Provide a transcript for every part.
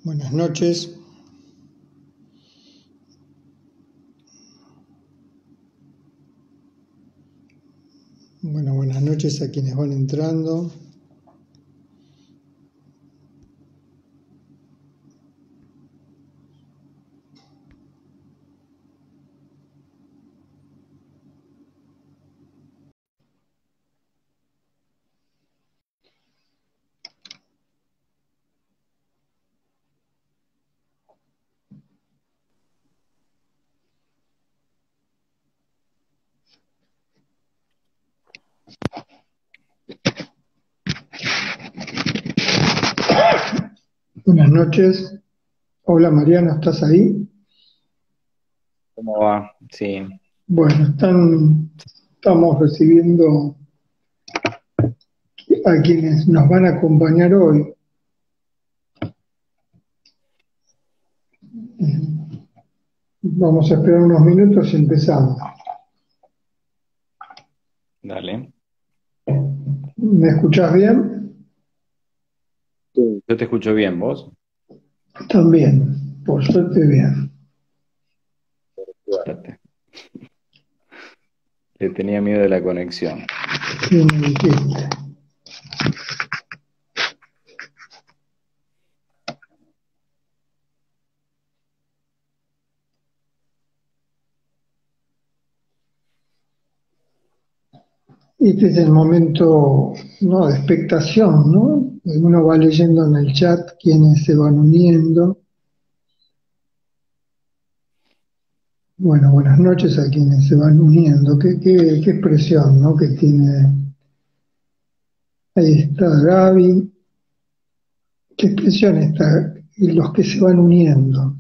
Buenas noches. Buenas noches a quienes van entrando. Buenas noches. Hola Mariano, ¿estás ahí? ¿Cómo va? Sí. Bueno, estamos recibiendo a quienes nos van a acompañar hoy. Vamos a esperar unos minutos y empezamos. Dale. ¿Me escuchás bien? Sí. Yo te escucho bien, ¿vos? También, por suerte bien. Suerte. Le tenía miedo de la conexión. ¿Qué me dijiste? Este es el momento, ¿no?, de expectación, ¿no? Uno va leyendo en el chat quienes se van uniendo. Bueno, buenas noches a quienes se van uniendo. Qué expresión, ¿no?, que tiene. Ahí está Gaby. ¿Qué expresión está? Y los que se van uniendo.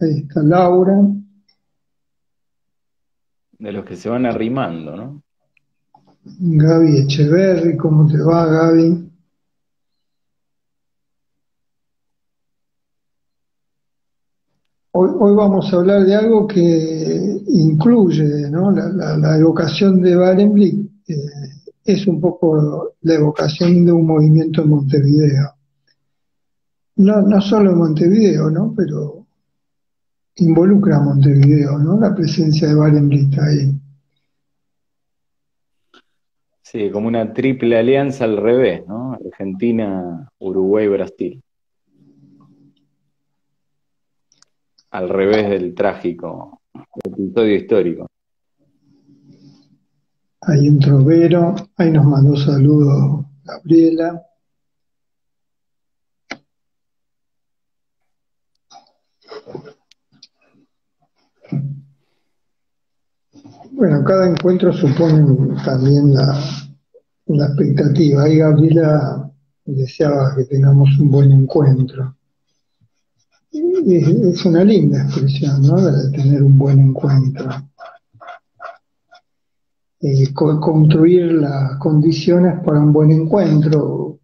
Ahí está Laura. De los que se van arrimando, ¿no? Gaby Echeverry. ¿Cómo te va, Gaby? Hoy vamos a hablar de algo que incluye, ¿no?, la evocación de Barenblick. Es un poco la evocación de un movimiento en Montevideo. No solo en Montevideo, ¿no?, pero involucra a Montevideo, ¿no?, la presencia de Barenblick ahí. Sí, como una triple alianza al revés, ¿no? Argentina, Uruguay, Brasil. Al revés del trágico episodio histórico. Ahí entró Vero, ahí nos mandó saludos Gabriela. Bueno, cada encuentro supone también la expectativa. Ahí Gabriela deseaba que tengamos un buen encuentro. Es una linda expresión, ¿no?, la de tener un buen encuentro. Construir las condiciones para un buen encuentro.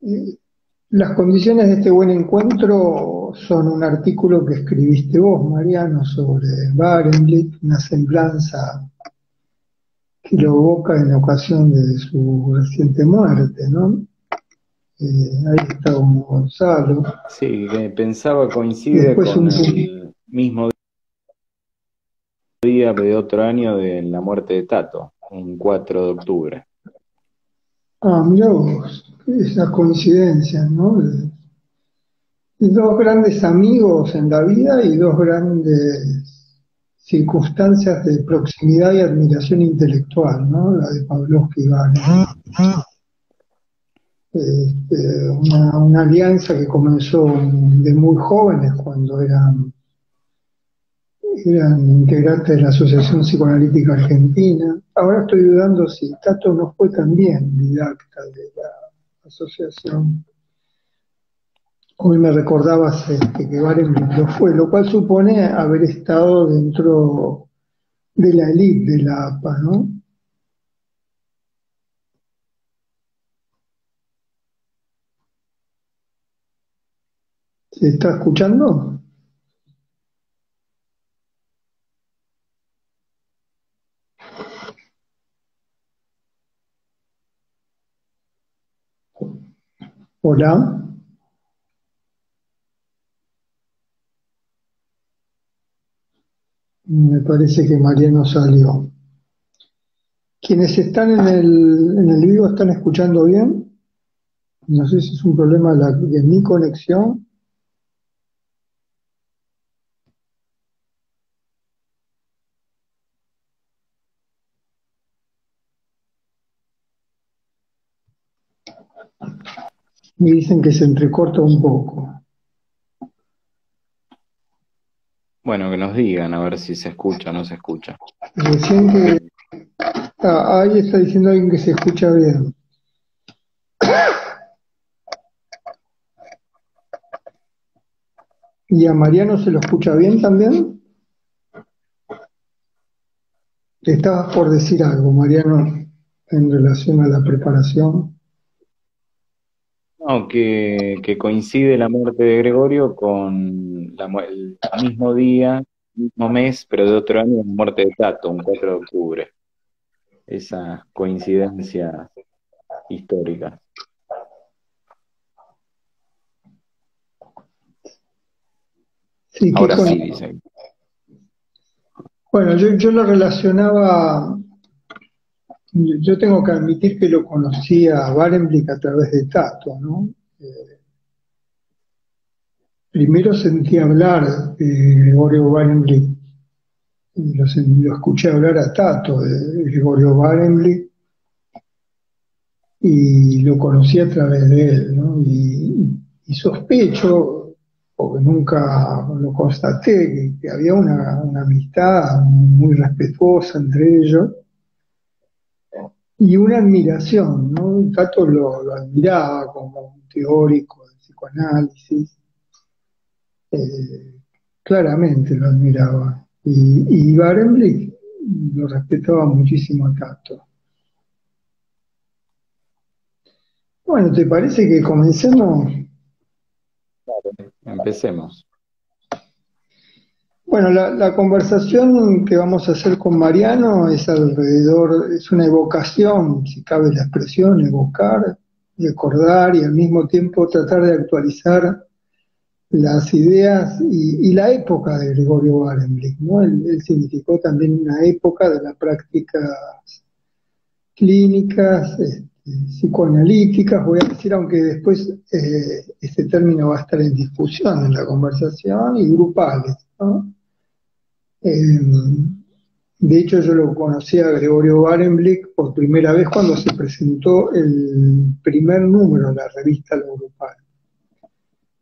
Eh, Las condiciones de este buen encuentro son un artículo que escribiste vos, Mariano, sobre Barenblick, una semblanza que lo evoca en ocasión de su reciente muerte, ¿no? Ahí está Gonzalo. Sí, que pensaba Y coincide después con un... el mismo día de otro año de la muerte de Tato, un 4 de octubre. Ah, mirá vos, esas coincidencias, ¿no? De dos grandes amigos en la vida y dos grandes circunstancias de proximidad y admiración intelectual, ¿no? La de Pavlovsky y Barenboim. Una alianza que comenzó de muy jóvenes, cuando eran integrantes de la Asociación Psicoanalítica Argentina. Ahora estoy dudando si Tato no fue también didacta de la asociación. Hoy me recordabas que Barenboim lo fue, lo cual supone haber estado dentro de la élite de la APA, ¿no? ¿Se está escuchando? Hola. parece que Mariano salió. Quienes están en el vivo están escuchando bien. No sé si es un problema de mi conexión. Me dicen que se entrecorta un poco. Bueno, que nos digan a ver si se escucha o no se escucha. Recién que... ahí está diciendo alguien que se escucha bien. ¿Y a Mariano se lo escucha bien también? Te estabas por decir algo, Mariano, en relación a la preparación. No, que coincide la muerte de Gregorio con el mismo día, mismo mes, pero de otro año, la muerte de Tato, un 4 de octubre. Esa coincidencia histórica. Sí, Ahora sí, dicen. Bueno, yo lo relacionaba, yo tengo que admitir que lo conocía a Barenblick a través de Tato, ¿no? Primero sentí hablar de Gregorio Barenblick, lo escuché hablar a Tato de Gregorio Barenblick y lo conocí a través de él, ¿no? Y sospecho, porque nunca lo constaté, que había una amistad muy respetuosa entre ellos y una admiración, ¿no? Tato lo admiraba como un teórico del psicoanálisis, claramente lo admiraba. Y Barenblick lo respetaba muchísimo a Tato. Bueno, ¿te parece que comencemos? Empecemos. Bueno, la conversación que vamos a hacer con Mariano es alrededor, es una evocación, si cabe la expresión, evocar, recordar y al mismo tiempo tratar de actualizar las ideas y la época de Gregorio Barenblick, ¿no? Él significó también una época de las prácticas clínicas, psicoanalíticas, voy a decir, aunque después este término va a estar en discusión en la conversación, y grupales, ¿no? Eh, de hecho, yo lo conocí a Gregorio Barenblick por primera vez cuando se presentó el primer número de la revista Lo Grupal.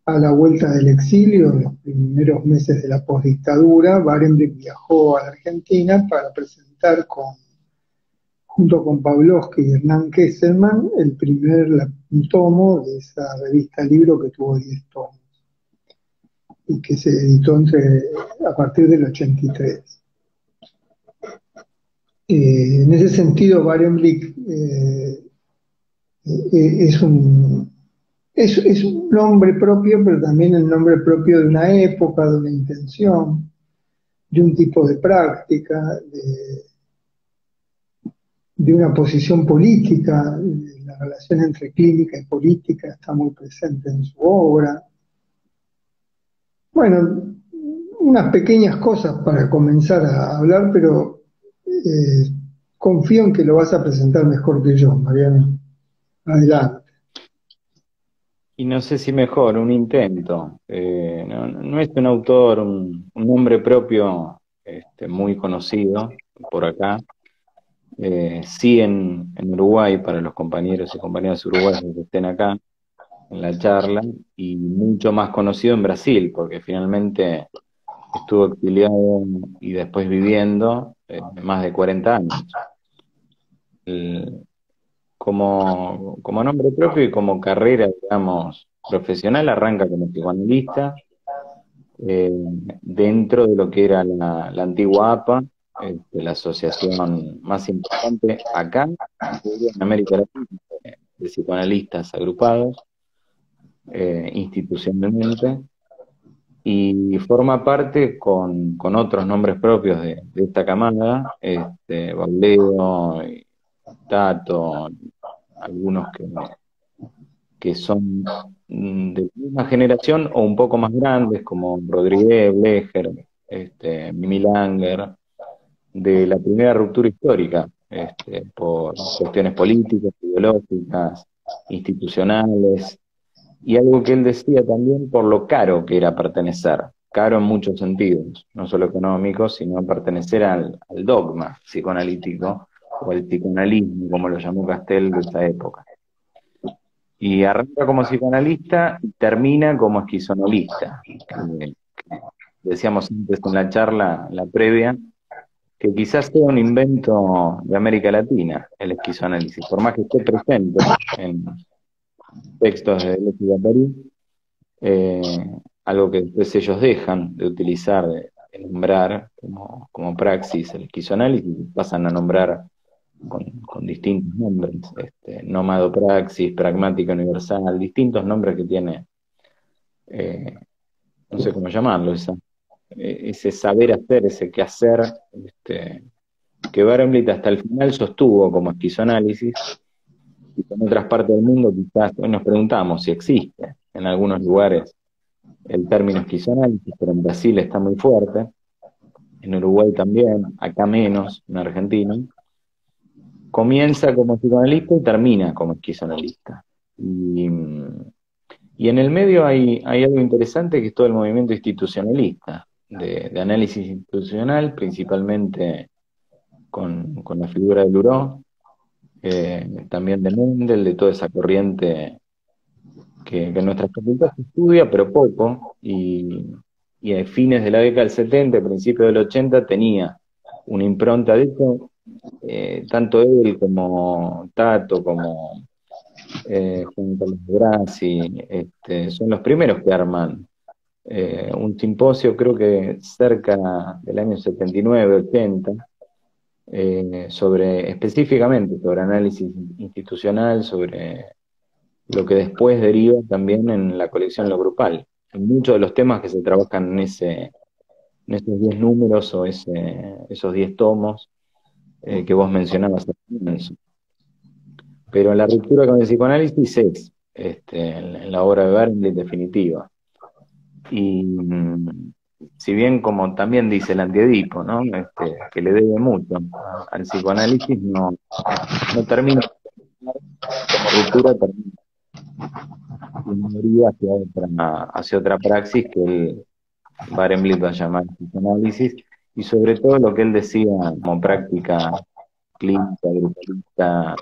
A la vuelta del exilio, en los primeros meses de la postdictadura, Barenblick viajó a la Argentina para presentar junto con Pavlovsky y Hernán Kesselman el primer tomo de esa revista libro que tuvo 10 tomos y que se editó a partir del 83. En ese sentido, Barenblick es es un nombre propio, pero también el nombre propio de una época, de una intención, de un tipo de práctica, de una posición política. La relación entre clínica y política está muy presente en su obra. Bueno, unas pequeñas cosas para comenzar a hablar, pero confío en que lo vas a presentar mejor que yo, Mariano. Adelante. Y no sé si mejor, un intento. No es un autor, un nombre propio muy conocido por acá. Sí en Uruguay, para los compañeros y compañeras uruguayos que estén acá en la charla, y mucho más conocido en Brasil, porque finalmente estuvo exiliado y después viviendo más de 40 años. El- como nombre propio y como carrera, digamos, profesional, arranca como psicoanalista eh, dentro de lo que era la antigua APA, la asociación más importante acá, en América Latina, de psicoanalistas agrupados institucionalmente, y forma parte con otros nombres propios de esta camada, Baudeo, y Tato, algunos que son de la misma generación o un poco más grandes, como Rodríguez, Blecher, Mimi Langer, de la primera ruptura histórica, por cuestiones políticas, ideológicas, institucionales, y algo que él decía también por lo caro que era pertenecer, caro en muchos sentidos, no solo económicos, sino pertenecer al dogma psicoanalítico o al psicoanalismo, como lo llamó Castell de esa época. Y arranca como psicoanalista y termina como esquizoanalista. Decíamos antes en la charla, la previa, que quizás sea un invento de América Latina, el esquizoanálisis, por más que esté presente en textos de Deleuze y Guattari, algo que después ellos dejan de utilizar, de nombrar como praxis el esquizoanálisis, pasan a nombrar con distintos nombres, nomadopraxis, pragmática universal, distintos nombres que tiene, no sé cómo llamarlo, ese saber hacer, ese quehacer, que Barenblit hasta el final sostuvo como esquizoanálisis, y en otras partes del mundo quizás hoy nos preguntamos si existe en algunos lugares el término esquizoanálisis, pero en Brasil está muy fuerte, en Uruguay también, acá menos, en Argentina. Comienza como psicoanalista y termina como esquizoanalista. Y en el medio hay algo interesante, que es todo el movimiento institucionalista, de análisis institucional, principalmente con la figura de Luró, también de Mendel, de toda esa corriente que en nuestras facultades se estudia, pero poco, y a fines de la década del 70, principios del 80, tenía una impronta de esto, tanto él como Tato, como Juan Carlos Grassi, son los primeros que arman un simposio, creo que cerca del año 79, 80, específicamente sobre análisis institucional, sobre lo que después deriva también en la colección Lo Grupal. En muchos de los temas que se trabajan en esos 10 números o esos 10 tomos que vos mencionabas al comienzo. Pero la ruptura con el psicoanálisis es en la obra de Barenblit definitiva. Y si bien, como también dice el Antiedipo, ¿no? Que le debe mucho al psicoanálisis, no termina como ruptura, termina hacia otra praxis que Barenblit va a llamar psicoanálisis, y sobre todo lo que él decía como práctica clínica, grupalista,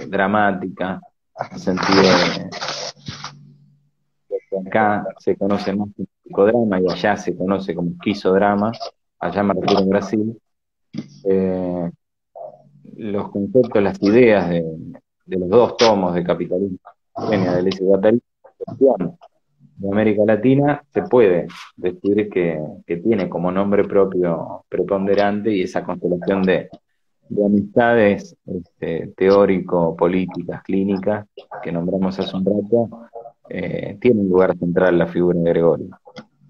dramática, en el sentido de que acá se conoce más como psicodrama y allá se conoce como esquizodrama, allá me refiero en Brasil. Los conceptos, las ideas de los dos tomos de Capitalismo de Deleuze y Guattari de América Latina, se puede descubrir que tiene como nombre propio preponderante, y esa constelación de amistades teórico-políticas, clínicas, que nombramos hace un rato, tiene un lugar central la figura de Gregorio.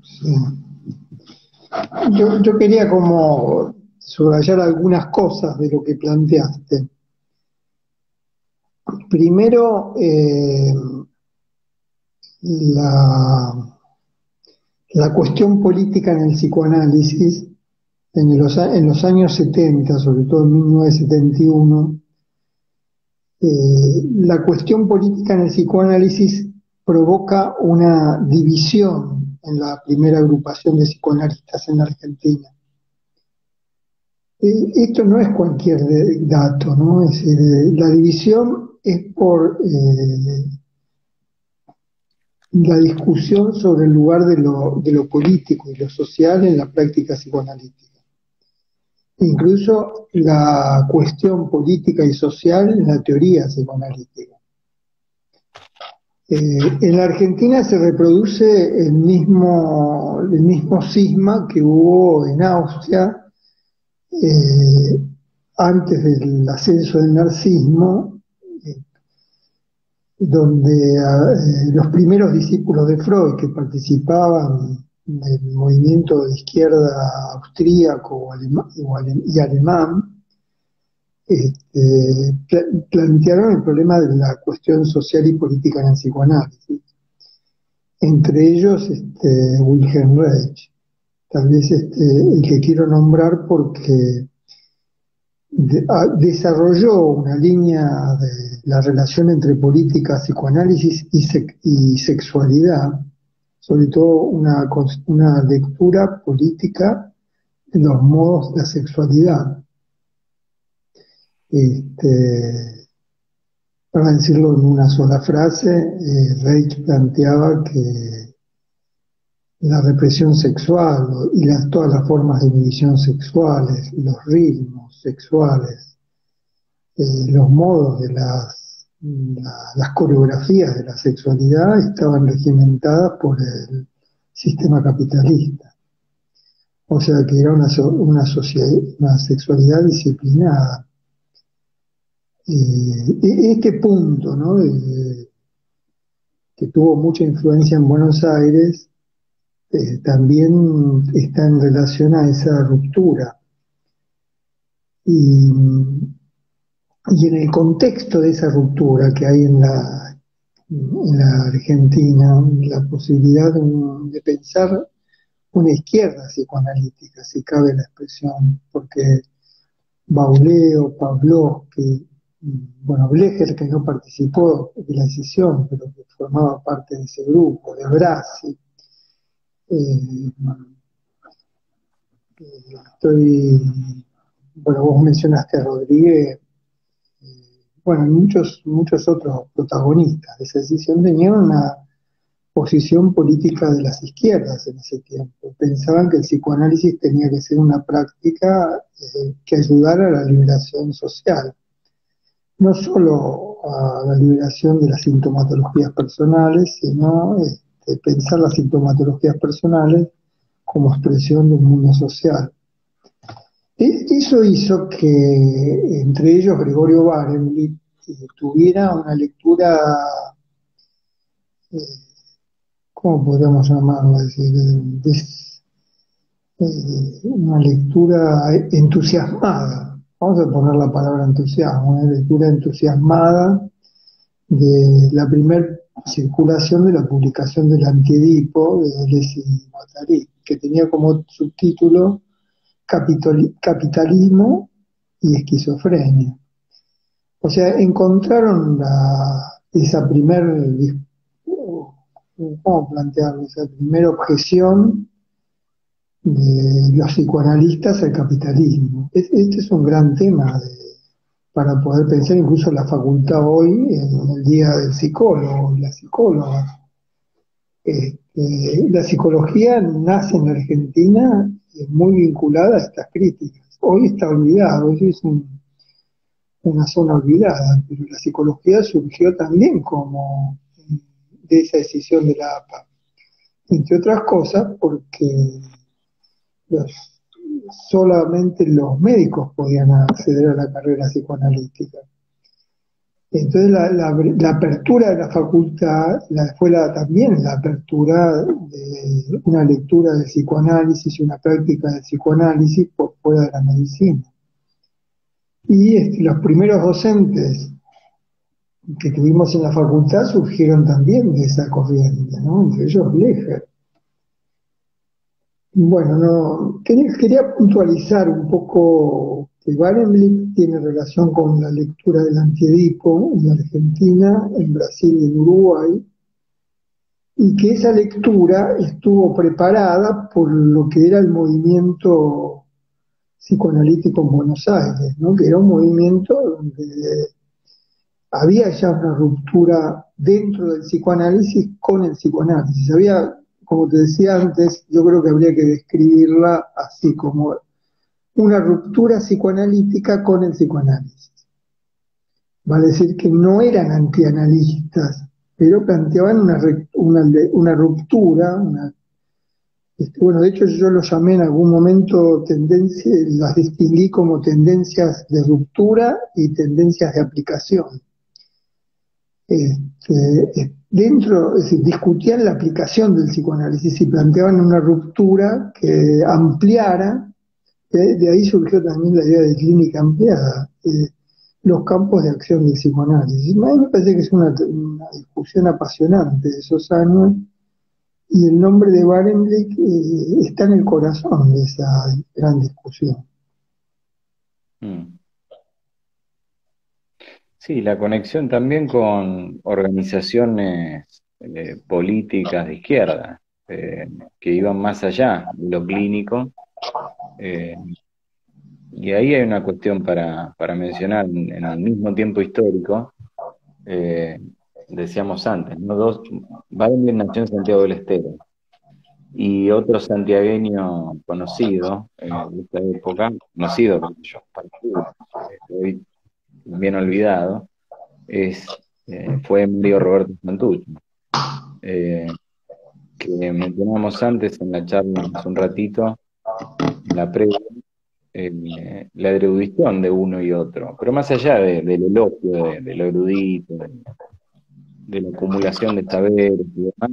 Sí. Yo quería como subrayar algunas cosas de lo que planteaste. Primero, la cuestión política en el psicoanálisis, en los años 70, sobre todo en 1971, la cuestión política en el psicoanálisis provoca una división en la primera agrupación de psicoanalistas en Argentina. Esto no es cualquier dato, ¿no? Es decir, la división es por la discusión sobre el lugar de lo político y lo social en la práctica psicoanalítica. Incluso la cuestión política y social en la teoría psicoanalítica. En la Argentina se reproduce el mismo cisma que hubo en Austria antes del ascenso del marxismo, donde los primeros discípulos de Freud que participaban del movimiento de izquierda austríaco y alemán, plantearon el problema de la cuestión social y política en el psicoanálisis. Entre ellos Wilhelm Reich, tal vez el que quiero nombrar porque desarrolló una línea de la relación entre política, psicoanálisis y sexualidad, sobre todo una lectura política de los modos de la sexualidad. Para decirlo en una sola frase, Reich planteaba que la represión sexual y todas las formas de inhibición sexuales, los ritmos sexuales, los modos de las coreografías de la sexualidad estaban regimentadas por el sistema capitalista. O sea que era una sexualidad disciplinada. Este punto, ¿no? Que tuvo mucha influencia en Buenos Aires, también está en relación a esa ruptura. Y en el contexto de esa ruptura que hay en la Argentina, la posibilidad de pensar una izquierda psicoanalítica, si cabe la expresión, porque Bauleo, Pavlovsky, Blecher, que no participó de la decisión, pero que formaba parte de ese grupo, de Brasi, vos mencionaste a Rodríguez, muchos otros protagonistas de esa decisión tenían una posición política de las izquierdas en ese tiempo. Pensaban que el psicoanálisis tenía que ser una práctica que ayudara a la liberación social, no solo a la liberación de las sintomatologías personales, sino pensar las sintomatologías personales como expresión del mundo social. Eso hizo que, entre ellos, Gregorio Barenboim tuviera una lectura, ¿cómo podríamos llamarlo? Una lectura entusiasmada, vamos a poner la palabra entusiasmo, una lectura entusiasmada de la primera circulación de la publicación del Antiedipo de Deleuze y Guattari, que tenía como subtítulo Capitalismo y esquizofrenia. O sea, encontraron esa primera objeción de los psicoanalistas al capitalismo. Este es un gran tema para poder pensar incluso en la facultad hoy, en el día del psicólogo y la psicóloga. La psicología nace en la Argentina muy vinculada a estas críticas. Hoy está olvidado, hoy es una zona olvidada, pero la psicología surgió también como de esa decisión de la APA, entre otras cosas porque solamente los médicos podían acceder a la carrera psicoanalítica. Entonces la apertura de la facultad fue también la apertura de una lectura de psicoanálisis y una práctica de psicoanálisis por fuera de la medicina. Y los primeros docentes que tuvimos en la facultad surgieron también de esa corriente, ¿no? Entre ellos Blecher. Bueno, quería puntualizar un poco que Barenboim tiene relación con la lectura del Antiedipo en Argentina, en Brasil y en Uruguay, y que esa lectura estuvo preparada por lo que era el movimiento psicoanalítico en Buenos Aires, ¿no? Que era un movimiento donde había ya una ruptura dentro del psicoanálisis con el psicoanálisis. Había, como te decía antes, yo creo que habría que describirla así, como una ruptura psicoanalítica con el psicoanálisis. Vale decir que no eran antianalistas, pero planteaban una ruptura, de hecho yo lo llamé en algún momento las distinguí como tendencias de ruptura y tendencias de aplicación. Discutían la aplicación del psicoanálisis y planteaban una ruptura que ampliara. De ahí surgió también la idea de clínica ampliada, los campos de acción del psicoanálisis. A mí me parece que es una discusión apasionante de esos años, y el nombre de Barenboim está en el corazón de esa gran discusión. Sí, la conexión también con organizaciones políticas de izquierda, que iban más allá de lo clínico. eh, y ahí hay una cuestión para mencionar en el mismo tiempo histórico. eh, Decíamos antes, ¿no? Barenboim nació en Santiago del Estero, y otro santiagueño conocido de esta época, conocido por ellos, hoy bien olvidado, fue Mario Roberto Santucci, eh, que mencionamos antes en la charla hace un ratito, en la previa, la erudición de uno y otro, pero más allá del elogio, de lo erudito, de la acumulación de saberes y demás,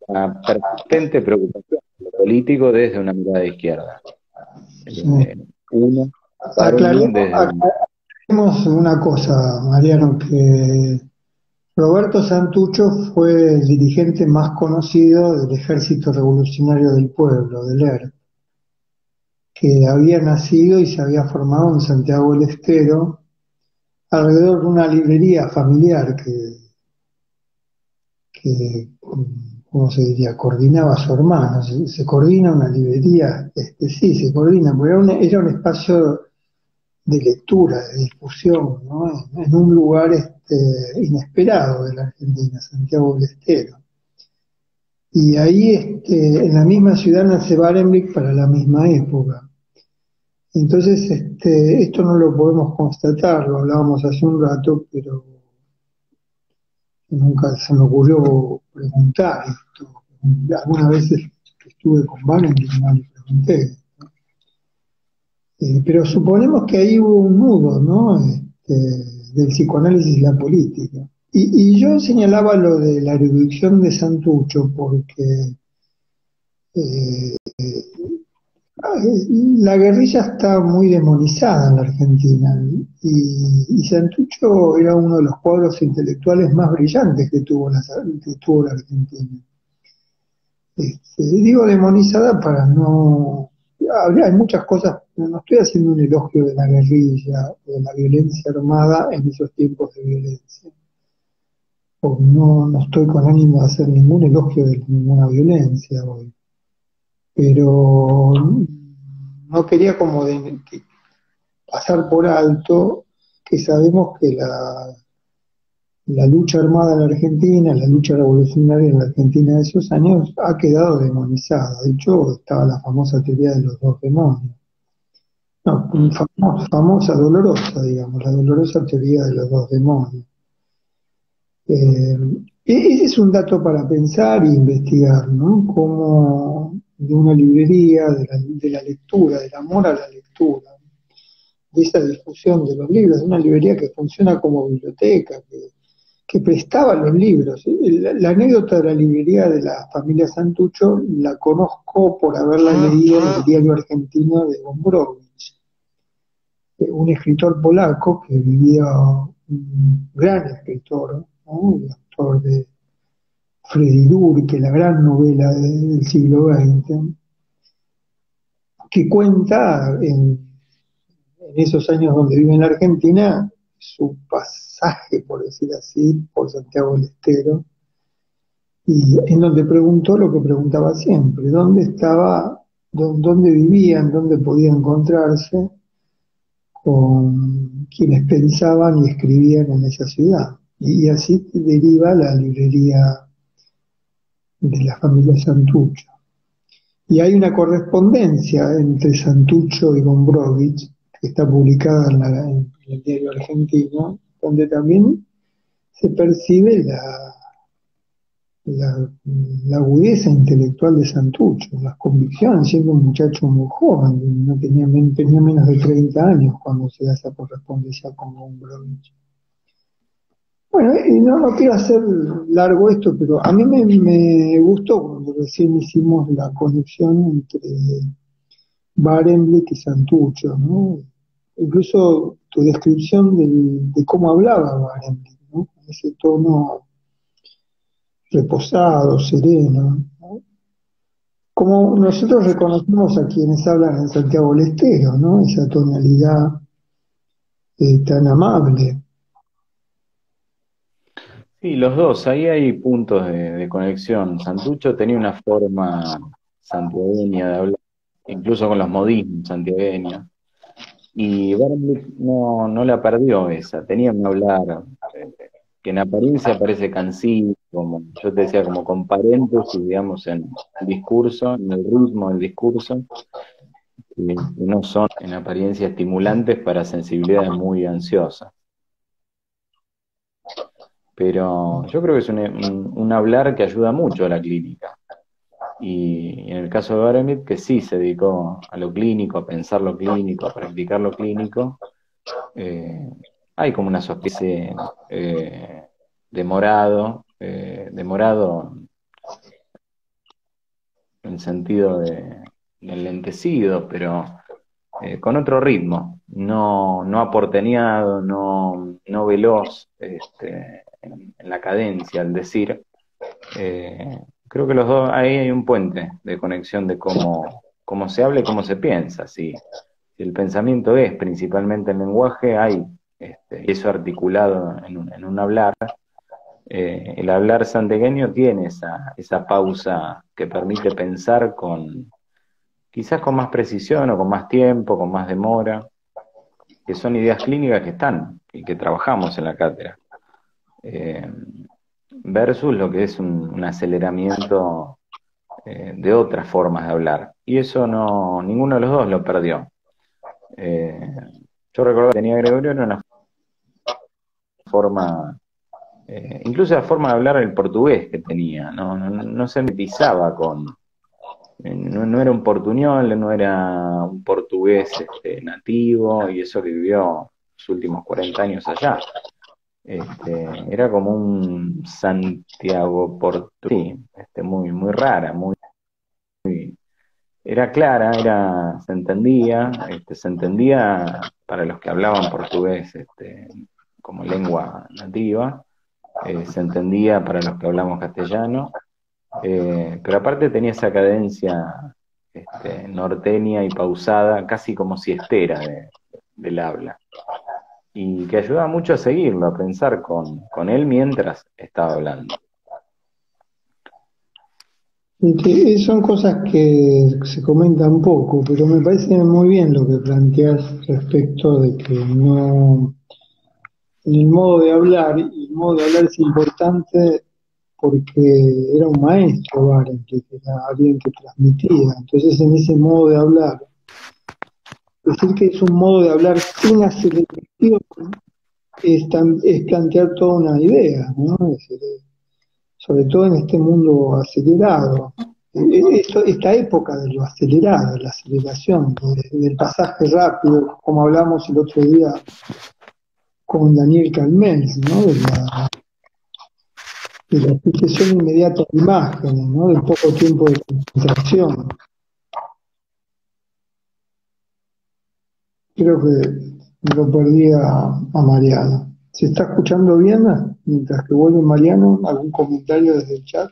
la persistente preocupación por lo político desde una mirada de izquierda. Sí. Uno, Barenboim Aclaremos, desde... aclaremos una cosa, Mariano, que Roberto Santucho fue el dirigente más conocido del Ejército Revolucionario del Pueblo, del ERP, que había nacido y se había formado en Santiago del Estero alrededor de una librería familiar que ¿cómo se diría? Coordinaba a su hermano. Se coordina una librería, sí, se coordina, porque era un espacio de lectura, de discusión, ¿no? En un lugar inesperado de la Argentina, Santiago del Estero. Y ahí, en la misma ciudad, nace Barenboim para la misma época. Entonces, esto no lo podemos constatar, lo hablábamos hace un rato, pero nunca se me ocurrió preguntar esto. Algunas veces que estuve con Barenboim no le pregunté. Pero suponemos que ahí hubo un nudo, ¿no? Del psicoanálisis y la política. Y yo señalaba lo de la erudición de Santucho porque eh, la guerrilla está muy demonizada en la Argentina y Santucho era uno de los cuadros intelectuales más brillantes que tuvo la Argentina. Digo demonizada para no... Hay muchas cosas, no estoy haciendo un elogio de la guerrilla o de la violencia armada en esos tiempos de violencia, porque no estoy con ánimo de hacer ningún elogio de ninguna violencia hoy, pero no quería como que pasar por alto que sabemos que la lucha armada en la Argentina, la lucha revolucionaria en la Argentina de esos años ha quedado demonizada. De hecho, estaba la famosa teoría de los dos demonios. No, Mm. famosa, dolorosa, digamos, la dolorosa teoría de los dos demonios. Eh, Ese es un dato para pensar e investigar, ¿no? Como de una librería, de la lectura, del amor a la lectura, de esa discusión de los libros, de una librería que funciona como biblioteca, que prestaba los libros. La anécdota de la librería de la familia Santucho la conozco por haberla leído en el diario argentino de Gombrowicz, un escritor polaco que vivía, un gran escritor, ¿no? El autor de Freddy Durk, la gran novela del siglo XX, que cuenta en esos años donde vive en la Argentina su pasaje, por decir así, por Santiago del Estero, y en donde preguntó lo que preguntaba siempre: ¿dónde estaba, dónde vivían, dónde podía encontrarse con quienes pensaban y escribían en esa ciudad? Y así deriva la librería de la familia Santucho. Y hay una correspondencia entre Santucho y Gombrowicz, que está publicada en el diario argentino, donde también se percibe la, la agudeza intelectual de Santucho, las convicciones, siendo un muchacho muy joven, no tenía menos de 30 años cuando se da esa correspondencia con Gombrowicz. Bueno, y no quiero hacer largo esto, pero a mí me gustó cuando recién hicimos la conexión entre Barenboim y Santucho, ¿no? Incluso tu descripción de cómo hablaba Barenboim, ¿no? Con ese tono reposado, sereno, ¿no? Como nosotros reconocemos a quienes hablan en Santiago del Estero, ¿no? Esa tonalidad tan amable. Sí, los dos, ahí hay puntos de conexión. Santucho tenía una forma santiagueña de hablar, incluso con los modismos santiagueños. Y Barenboim no la perdió esa, tenía un hablar eh, que en apariencia parece cansino, como yo te decía, como con paréntesis, digamos, en el discurso, en el ritmo del discurso, que no son en apariencia estimulantes para sensibilidades muy ansiosas. Pero yo creo que es un hablar que ayuda mucho a la clínica. Y en el caso de Barenboim, que sí se dedicó a lo clínico, a pensar lo clínico, a practicar lo clínico, eh, hay como una sospecha demorado en sentido de enlentecido, pero con otro ritmo, no aporteñado, no veloz en la cadencia, al decir. Creo que los dos, ahí hay un puente de conexión de cómo se habla y cómo se piensa. Si el pensamiento es principalmente el lenguaje, hay eso articulado en un hablar. El hablar santiagueño tiene esa pausa que permite pensar quizás con más precisión o con más tiempo, con más demora, que son ideas clínicas que están y que trabajamos en la cátedra. Eh, Versus lo que es un aceleramiento de otras formas de hablar. Y eso ninguno de los dos lo perdió. Eh, yo recuerdo que tenía Gregorio era una forma, incluso la forma de hablar el portugués que tenía, no se metizaba no era un portuñol, no era un portugués nativo, y eso que vivió los últimos 40 años allá. Era como un Santiago portugués, muy rara, era clara, se entendía para los que hablaban portugués como lengua nativa, se entendía para los que hablamos castellano, pero aparte tenía esa cadencia norteña y pausada, casi como siestera del habla, y que ayudaba mucho a seguirlo, a pensar con él mientras estaba hablando. Son cosas que se comentan poco, pero me parece muy bien lo que planteas respecto de que no, en el modo de hablar, y el modo de hablar es importante porque era un maestro, Barenboim, que era alguien que transmitía. Entonces, en ese modo de hablar, decir que es un modo de hablar sin aceleración es plantear toda una idea, ¿no? Es decir, sobre todo en este mundo acelerado. Esta época de lo acelerado, la aceleración, del pasaje rápido, como hablamos el otro día con Daniel Calmens, ¿no? De la sucesión inmediata de imágenes, ¿no? Del poco tiempo de concentración. Creo que me lo perdí a Mariano. ¿Se está escuchando bien mientras que vuelve Mariano? ¿Algún comentario desde el chat?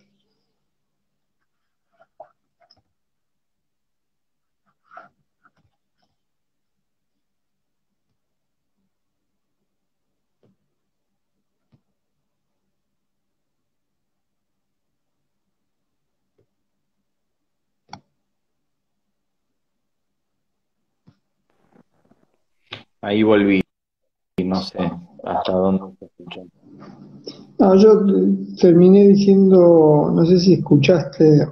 Ahí volví, no sé hasta dónde se escuchó. No, yo terminé diciendo, no sé si escuchaste,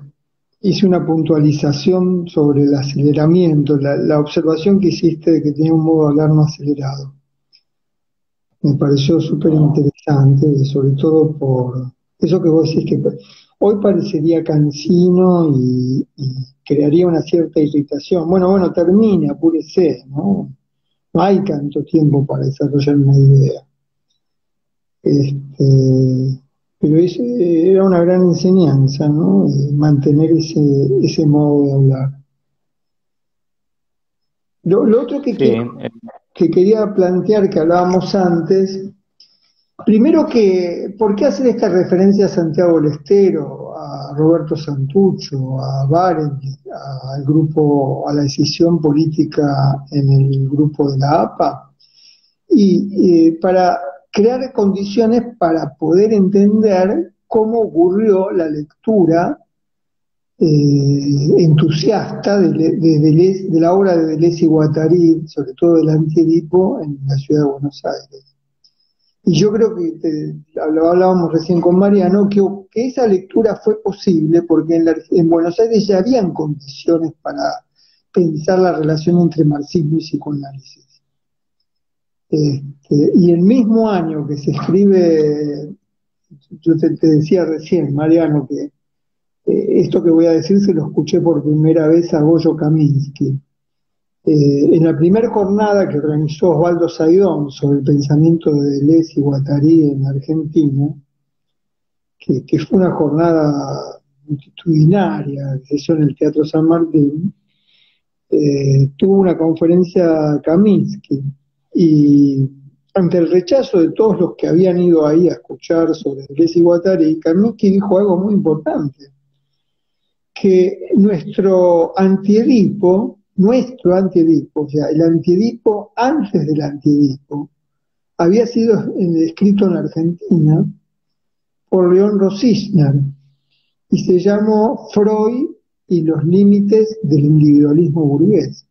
hice una puntualización sobre el aceleramiento, la observación que hiciste de que tenía un modo de hablar no acelerado. Me pareció súper interesante, sobre todo por eso que vos decís que hoy parecería cansino y crearía una cierta irritación. Bueno, termine, apúrese, ¿no? No hay tanto tiempo para desarrollar una idea. Pero era una gran enseñanza, ¿no? Mantener ese modo de hablar. Lo otro Sí, que quería plantear, que hablábamos antes, primero que, ¿por qué hacer esta referencia a Santiago del Estero, a Roberto Santucho, a Barenboim, al grupo, a la decisión política en el grupo de la APA? para crear condiciones para poder entender cómo ocurrió la lectura entusiasta de la obra de Deleuze y Guattari, sobre todo del Anti-Edipo, en la ciudad de Buenos Aires. Y yo creo que lo hablábamos recién con Mariano, que esa lectura fue posible porque en Buenos Aires ya habían condiciones para pensar la relación entre marxismo y psicoanálisis. Y el mismo año que se escribe, yo te decía recién, Mariano, que esto que voy a decir se lo escuché por primera vez a Goyo Kaminsky. En la primera jornada que organizó Osvaldo Saidón sobre el pensamiento de Deleuze y Guattari en Argentina, que fue una jornada multitudinaria, que se hizo en el Teatro San Martín, tuvo una conferencia Kaminsky, y ante el rechazo de todos los que habían ido ahí a escuchar sobre Deleuze y Guattari, Kaminsky dijo algo muy importante, que nuestro antiedipo, o sea, el antiedipo antes del antiedipo, había sido escrito en la Argentina por León Rosisner y se llamó Freud y los límites del individualismo burgués.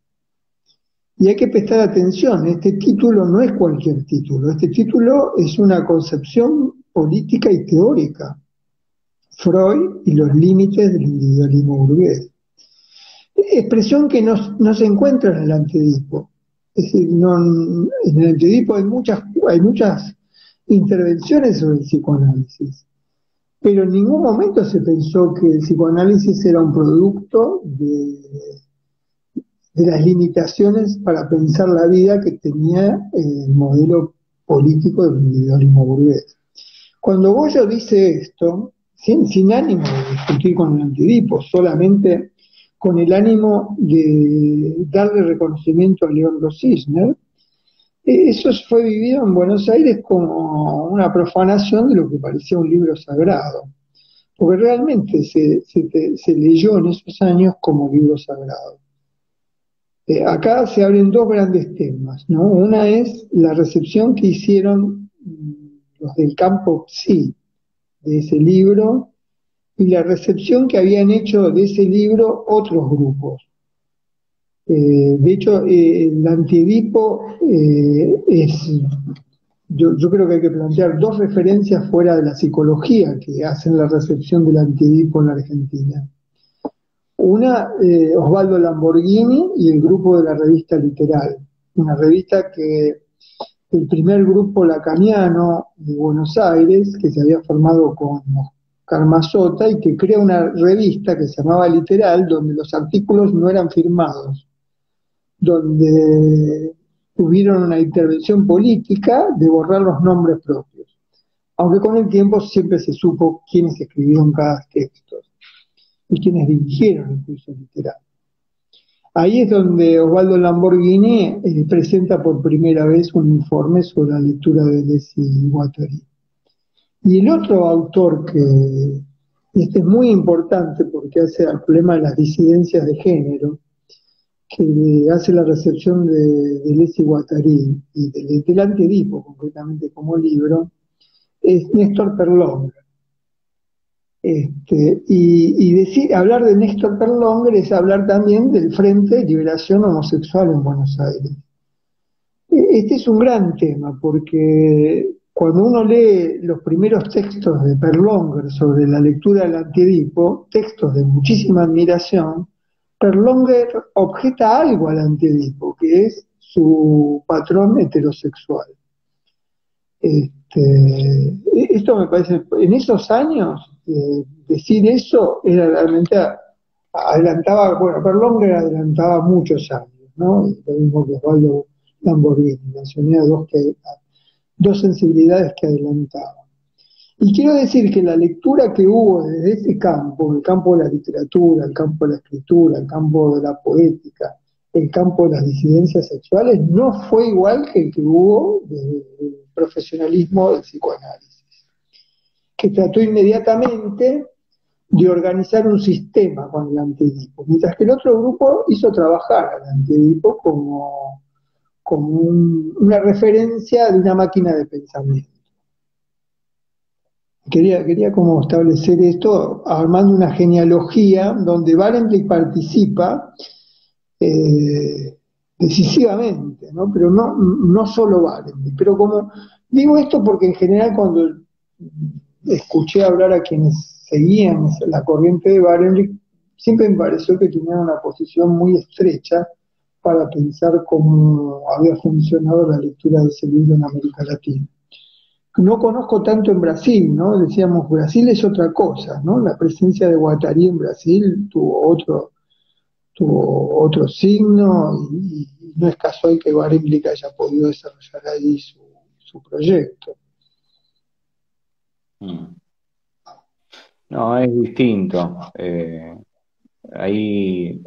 Y hay que prestar atención, este título no es cualquier título, este título es una concepción política y teórica. Freud y los límites del individualismo burgués. Expresión que no se encuentra en el Antiedipo. Es decir, en el Antiedipo hay muchas intervenciones sobre el psicoanálisis, pero en ningún momento se pensó que el psicoanálisis era un producto de las limitaciones para pensar la vida que tenía el modelo político del individualismo burgués. Cuando Goyo dice esto, sin ánimo de discutir con el Antiedipo, solamente con el ánimo de darle reconocimiento a León Rosisner, eso fue vivido en Buenos Aires como una profanación de lo que parecía un libro sagrado, porque realmente se leyó en esos años como libro sagrado. Acá se abren dos grandes temas, ¿no? Una es la recepción que hicieron los del campo Psi de ese libro y la recepción que habían hecho de ese libro otros grupos. De hecho, el Antiedipo yo creo que hay que plantear dos referencias fuera de la psicología que hacen la recepción del Antiedipo en la Argentina. Una, Osvaldo Lamborghini y el grupo de la revista Literal, una revista que el primer grupo lacaniano de Buenos Aires, que se había formado con Oscar Mazota y que crea una revista que se llamaba Literal, donde los artículos no eran firmados, donde tuvieron una intervención política de borrar los nombres propios, aunque con el tiempo siempre se supo quiénes escribieron cada texto y quienes dirigieron el curso Literal. Ahí es donde Osvaldo Lamborghini presenta por primera vez un informe sobre la lectura de Deleuze y Guattari. Y el otro autor que este es muy importante porque hace al problema de las disidencias de género, que hace la recepción de Deleuze y Guattari y del Antiedipo concretamente como libro, es Néstor Perlonger. Hablar de Néstor Perlonger es hablar también del Frente de Liberación Homosexual en Buenos Aires. Este es un gran tema porque cuando uno lee los primeros textos de Perlonger sobre la lectura del Antiedipo, textos de muchísima admiración, Perlonger objeta algo al Antiedipo, que es su patrón heterosexual. Esto me parece, en esos años, decir eso era realmente adelantaba, bueno, Perlonger adelantaba muchos años, ¿no? Lo mismo que Osvaldo Lamborghini, mencioné a dos sensibilidades que adelantaban. Y quiero decir que la lectura que hubo desde ese campo, el campo de la literatura, el campo de la escritura, el campo de la poética, el campo de las disidencias sexuales, no fue igual que el que hubo desde el profesionalismo del psicoanálisis, que trató inmediatamente de organizar un sistema con el Antiedipo, mientras que el otro grupo hizo trabajar al Antiedipo como como una referencia de una máquina de pensamiento. Quería como establecer esto armando una genealogía donde Barenboim participa decisivamente, ¿no? Pero no solo Barenboim. Pero como digo esto porque en general cuando escuché hablar a quienes seguían la corriente de Barenboim, siempre me pareció que tenían una posición muy estrecha para pensar cómo había funcionado la lectura de ese libro en América Latina. No conozco tanto en Brasil, ¿no? Decíamos, Brasil es otra cosa, ¿no? La presencia de Guattari en Brasil tuvo otro signo y no es casual que Barenboim haya podido desarrollar ahí su proyecto. No, es distinto. Ahí,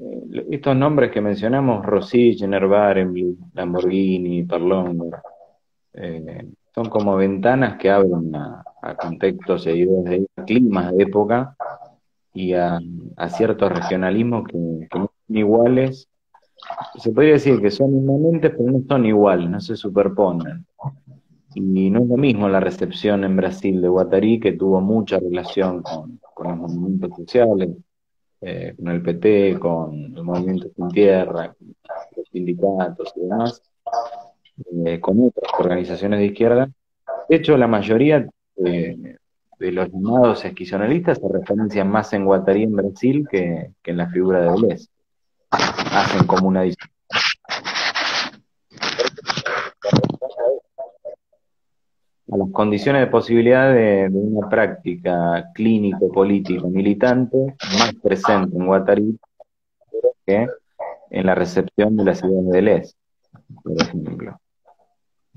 estos nombres que mencionamos, Rosichner, Barenboim, Lamborghini, Perlongo, son como ventanas que abren a contextos y a climas de época y a ciertos regionalismos que no son iguales. Se podría decir que son inmanentes, pero no son iguales, no se superponen. Y no es lo mismo la recepción en Brasil de Guattari, que tuvo mucha relación con los movimientos sociales, con el PT, con el movimiento Sin Tierra, con los sindicatos y demás, con otras organizaciones de izquierda. De hecho, la mayoría de los llamados esquizoanalistas se referencian más en Guattari en Brasil que en la figura de Deleuze. Hacen como una distinción a las condiciones de posibilidad de una práctica clínico-político militante más presente en Guattari que en la recepción de las ideas de Deleuze, por ejemplo.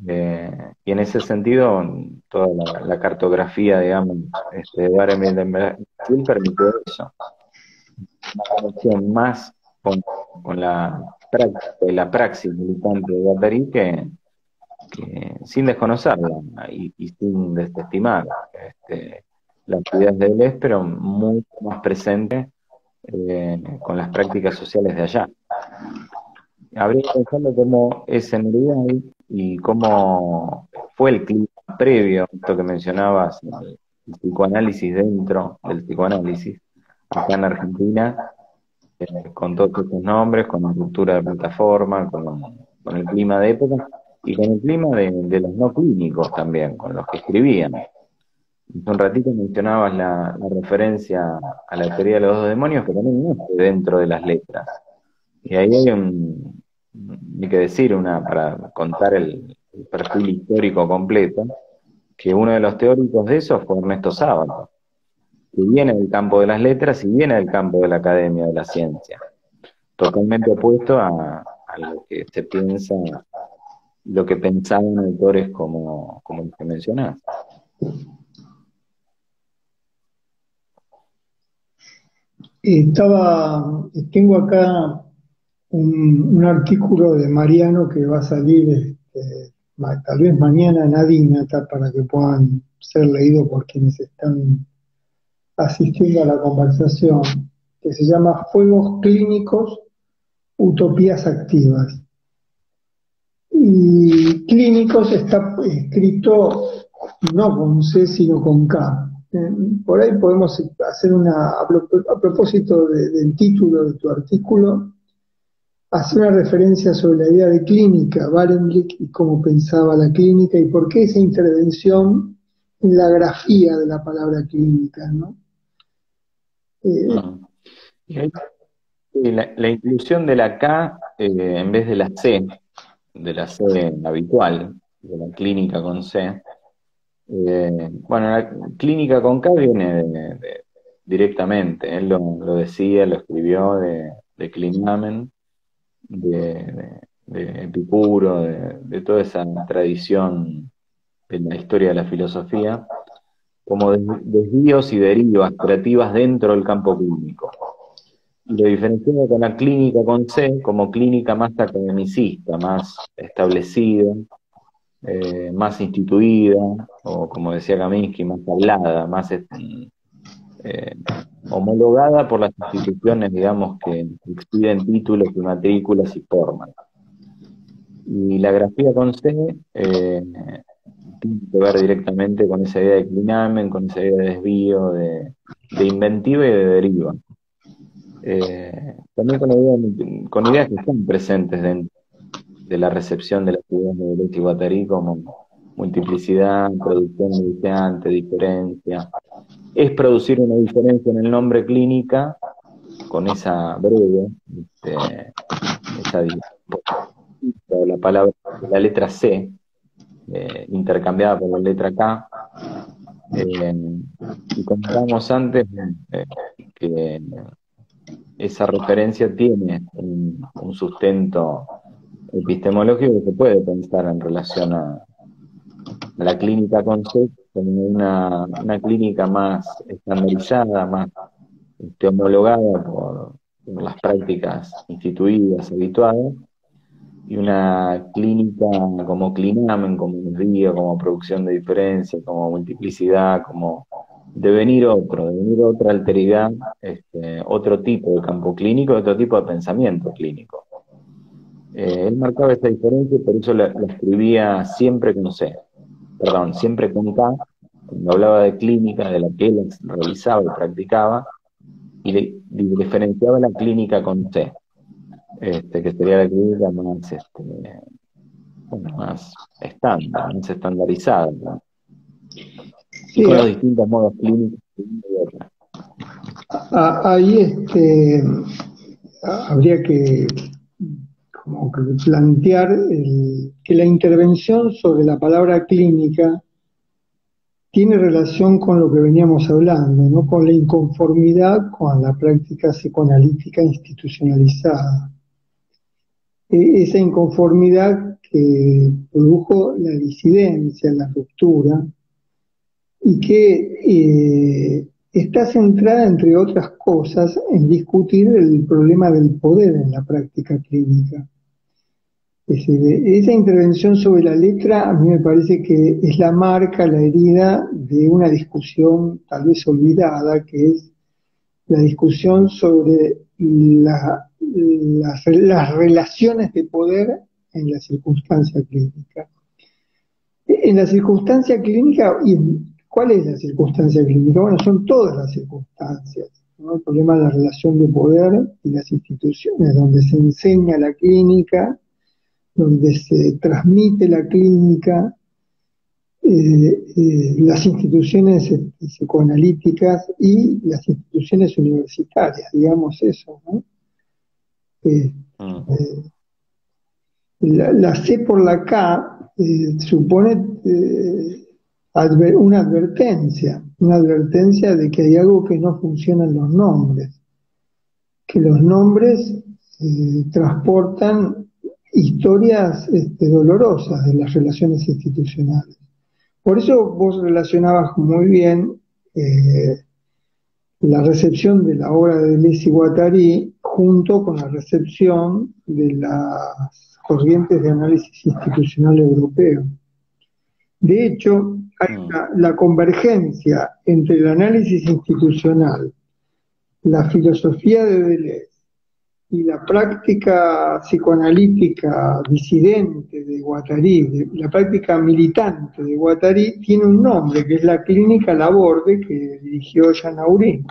Y en ese sentido, toda la cartografía, digamos, de Barenboim en Brasil permitió eso. Una conexión más con la praxis militante de Guattari que sin desconocerla y sin desestimar las ideas de Deleuze, pero mucho más presente con las prácticas sociales de allá. Habría que pensarlo cómo es en Uruguay y cómo fue el clima previo, esto que mencionabas, el psicoanálisis dentro del psicoanálisis, acá en Argentina, con todos estos nombres, con la ruptura de plataforma, con el clima de época y con el clima de los no clínicos también, con los que escribían. Hace un ratito mencionabas la referencia a la teoría de los dos demonios, que también nace dentro de las letras. Y ahí hay que decir, para contar el perfil histórico completo, que uno de los teóricos de eso fue Ernesto Sábato, que viene del campo de las letras y viene del campo de la academia de la ciencia, totalmente opuesto a lo que se piensa, lo que pensaban autores como el que mencionás. Tengo acá un artículo de Mariano que va a salir tal vez mañana en Adínata para que puedan ser leídos por quienes están asistiendo a la conversación, que se llama Fuegos Clínicos, Utopías Activas. Y clínicos está escrito no con C sino con K. Por ahí podemos hacer a propósito del título de tu artículo, hacer una referencia sobre la idea de clínica, Barenboim y cómo pensaba la clínica y por qué esa intervención en la grafía de la palabra clínica, ¿no? La inclusión de la K en vez de la C habitual, de la clínica con C. Bueno, la clínica con K viene directamente, él lo decía, lo escribió de clinamen, de Epicuro, de toda esa tradición de la historia de la filosofía, como desvíos y derivas creativas dentro del campo clínico. Y lo diferenciaba con la clínica con C como clínica más academicista, más establecida, más instituida, o como decía Kaminsky, más hablada, más homologada por las instituciones, digamos, que expiden títulos y matrículas y formas. Y la grafía con C tiene que ver directamente con esa idea de clinamen, con esa idea de desvío, de inventiva y de deriva. También con ideas que están presentes dentro de la recepción de las ideas de Deleuze y Guattari, como multiplicidad, producción mediante, diferencia. Es producir una diferencia en el nombre clínica con esa breve, esa la palabra, la letra C, intercambiada por la letra K, y comentábamos antes eh, que esa referencia tiene un sustento epistemológico que se puede pensar en relación a la clínica con C como una clínica más estandarizada, más homologada por las prácticas instituidas, habituadas, y una clínica como clinamen, como desvío, como producción de diferencia, como multiplicidad, como devenir otra alteridad, otro tipo de campo clínico, otro tipo de pensamiento clínico. Él marcaba esta diferencia y por eso la escribía siempre con C, perdón, siempre con K, cuando hablaba de clínica, de la que él realizaba y practicaba, y diferenciaba la clínica con C, que sería la clínica más estándar, más estandarizada, ¿no? Y Sí, con los distintos modos clínicos de una y otra. ahí habría que, como que plantear que la intervención sobre la palabra clínica tiene relación con lo que veníamos hablando, ¿no? Con la inconformidad con la práctica psicoanalítica institucionalizada. Esa inconformidad que produjo la disidencia, la ruptura, y que está centrada, entre otras cosas, en discutir el problema del poder en la práctica clínica. Es decir, esa intervención sobre la letra a mí me parece que es la marca, la herida de una discusión tal vez olvidada, que es la discusión sobre las relaciones de poder en la circunstancia clínica. En la circunstancia clínica, ¿cuál es la circunstancia clínica? Bueno, son todas las circunstancias, ¿no? El problema de la relación de poder y las instituciones, donde se enseña la clínica, donde se transmite la clínica, las instituciones psicoanalíticas y las instituciones universitarias, digamos eso, ¿no? Eh, eh, la C por la K supone una advertencia de que hay algo que no funciona en los nombres, que los nombres transportan historias dolorosas de las relaciones institucionales. Por eso vos relacionabas muy bien eh, la recepción de la obra de Deleuze y Guattari junto con la recepción de las corrientes de análisis institucional europeo. De hecho, hay la convergencia entre el análisis institucional, la filosofía de Deleuze y la práctica psicoanalítica disidente de Guattari, la práctica militante de Guattari, tiene un nombre, que es la Clínica Laborde, que dirigió Jean Aurin.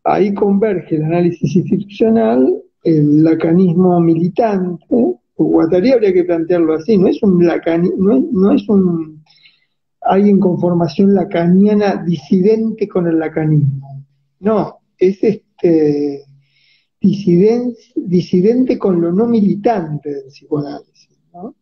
Ahí converge el análisis institucional, el lacanismo militante. Guattari habría que plantearlo así, no es un alguien con formación lacaniana disidente con el lacanismo. No, es disidente con lo no militante del psicoanálisis, ¿no?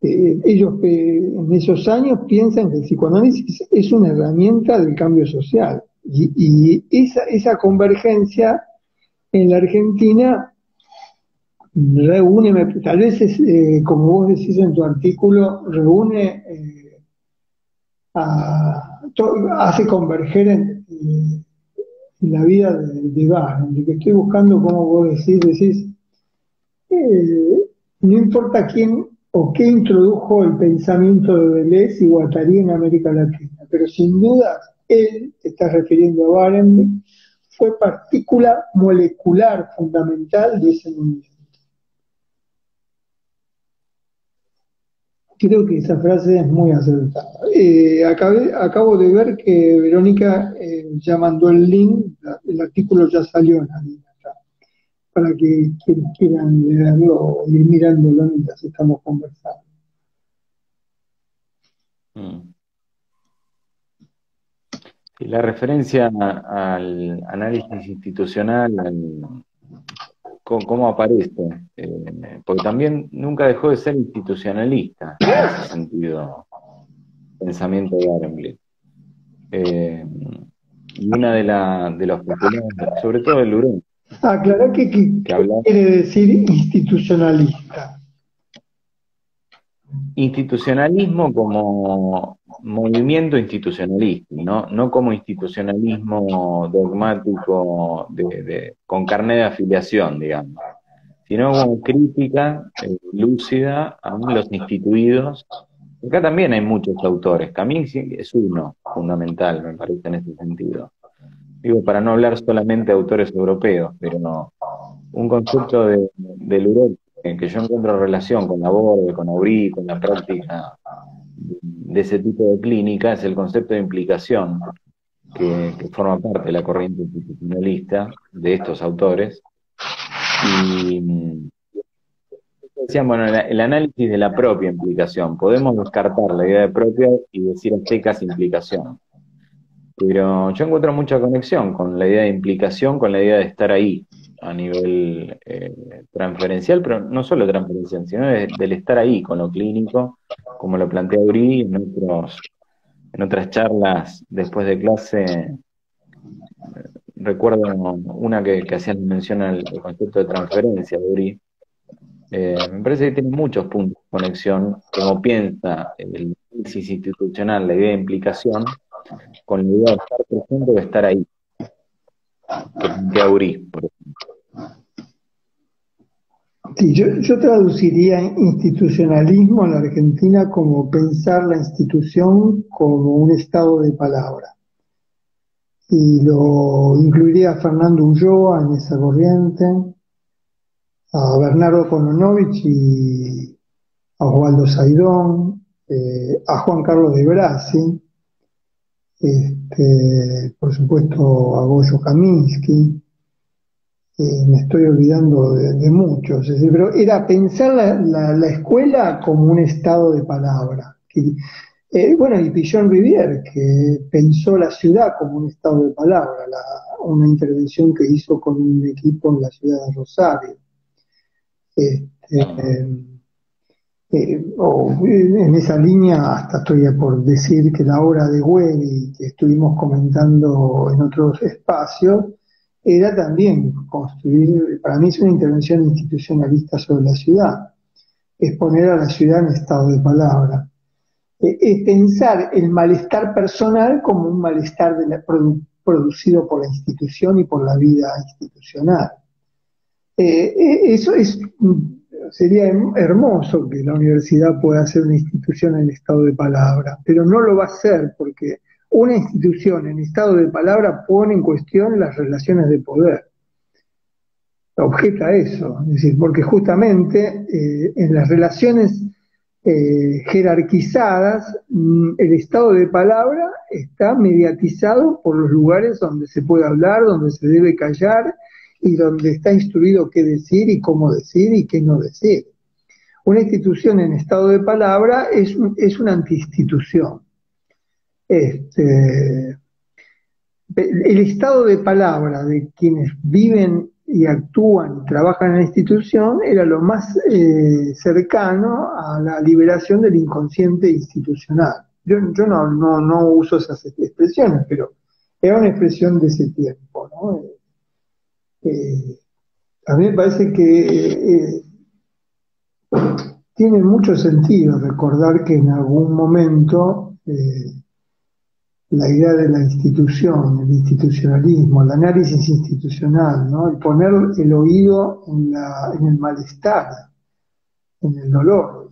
Ellos en esos años piensan que el psicoanálisis es una herramienta del cambio social y esa convergencia en la Argentina reúne, tal vez como vos decís en tu artículo, reúne, hace converger en la vida de Bar, de que estoy buscando, como vos decís, no importa quién o qué introdujo el pensamiento de Deleuze y Guattari en América Latina, pero sin duda él, te estás refiriendo a Barenboim, fue partícula molecular fundamental de ese movimiento. Creo que esa frase es muy acertada. Acabo de ver que Verónica ya mandó el link, el artículo ya salió en la línea acá, para que quienes quieran leerlo o ir mirándolo mientras estamos conversando. Mm. Y la referencia al análisis institucional, cómo aparece, porque también nunca dejó de ser institucionalista en ese sentido, pensamiento de Arendt. Y una de los postulados, sobre todo de Luren, Aclará qué que habla quiere decir institucionalista. institucionalismo como movimiento institucionalista, no como institucionalismo dogmático con carné de afiliación, digamos, sino como crítica lúcida a los instituidos. Acá también hay muchos autores, Camus es uno fundamental, me parece, en ese sentido. Digo, para no hablar solamente de autores europeos, pero no. Un concepto de Luret en que yo encuentro relación con la Borde, con Aubry, con la práctica de ese tipo de clínica, es el concepto de implicación, que forma parte de la corriente institucionalista de estos autores. Y decían, bueno, el análisis de la propia implicación. Podemos descartar la idea de propia y decir a secas implicación. Pero yo encuentro mucha conexión con la idea de implicación, con la idea de estar ahí a nivel transferencial, pero no solo transferencial, sino del estar ahí con lo clínico, como lo plantea Uri en otras charlas después de clase. Recuerdo una que hacían mención al concepto de transferencia de Uri. Me parece que tiene muchos puntos de conexión, como piensa el análisis institucional, la idea de implicación, con la idea de estar presente o de estar ahí, que plantea Uri, por ejemplo. Sí, yo traduciría institucionalismo en la Argentina como pensar la institución como un estado de palabra. Y lo incluiría a Fernando Ulloa en esa corriente, a Bernardo Kononovich y a Osvaldo Saidón, a Juan Carlos de Brasi, por supuesto a Goyo Kaminsky. Me estoy olvidando de muchos, es decir, pero era pensar la escuela como un estado de palabra. Bueno, y Pichon Rivière, que pensó la ciudad como un estado de palabra, una intervención que hizo con un equipo en la ciudad de Rosario. En esa línea, hasta estoy por decir que la obra de Webby, que estuvimos comentando en otros espacios, era también construir, para mí es una intervención institucionalista sobre la ciudad, es poner a la ciudad en estado de palabra. Es pensar el malestar personal como un malestar producido por la institución y por la vida institucional. Eso sería hermoso que la universidad pueda ser una institución en estado de palabra, pero no lo va a ser porque una institución en estado de palabra pone en cuestión las relaciones de poder. Objeta eso, es decir, porque justamente en las relaciones jerarquizadas, el estado de palabra está mediatizado por los lugares donde se puede hablar, donde se debe callar y donde está instruido qué decir y cómo decir y qué no decir. Una institución en estado de palabra es una antiinstitución. El estado de palabra de quienes viven y actúan y trabajan en la institución era lo más cercano a la liberación del inconsciente institucional. Yo no uso esas expresiones, pero era una expresión de ese tiempo, ¿no? A mí me parece que tiene mucho sentido recordar que en algún momento la idea de la institución, el institucionalismo, el análisis institucional, ¿no? El poner el oído en el malestar, en el dolor.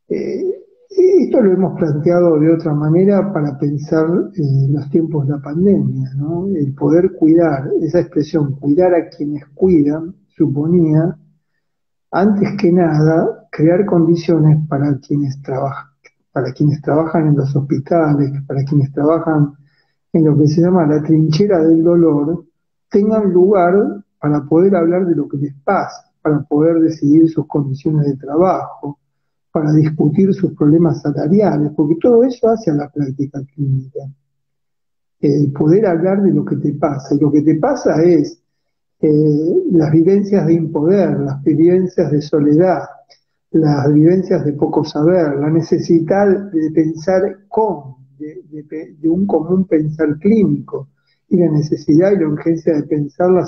Esto lo hemos planteado de otra manera para pensar los tiempos de la pandemia, ¿no? El poder cuidar, esa expresión, cuidar a quienes cuidan, suponía, antes que nada, crear condiciones para quienes trabajan en los hospitales, para quienes trabajan en lo que se llama la trinchera del dolor, tengan lugar para poder hablar de lo que les pasa, para poder decidir sus condiciones de trabajo, para discutir sus problemas salariales, porque todo eso hace a la práctica clínica. Poder hablar de lo que te pasa. Y lo que te pasa es las vivencias de impoder, las vivencias de soledad, las vivencias de poco saber, la necesidad de pensar de un común pensar clínico, y la necesidad y la urgencia de pensar la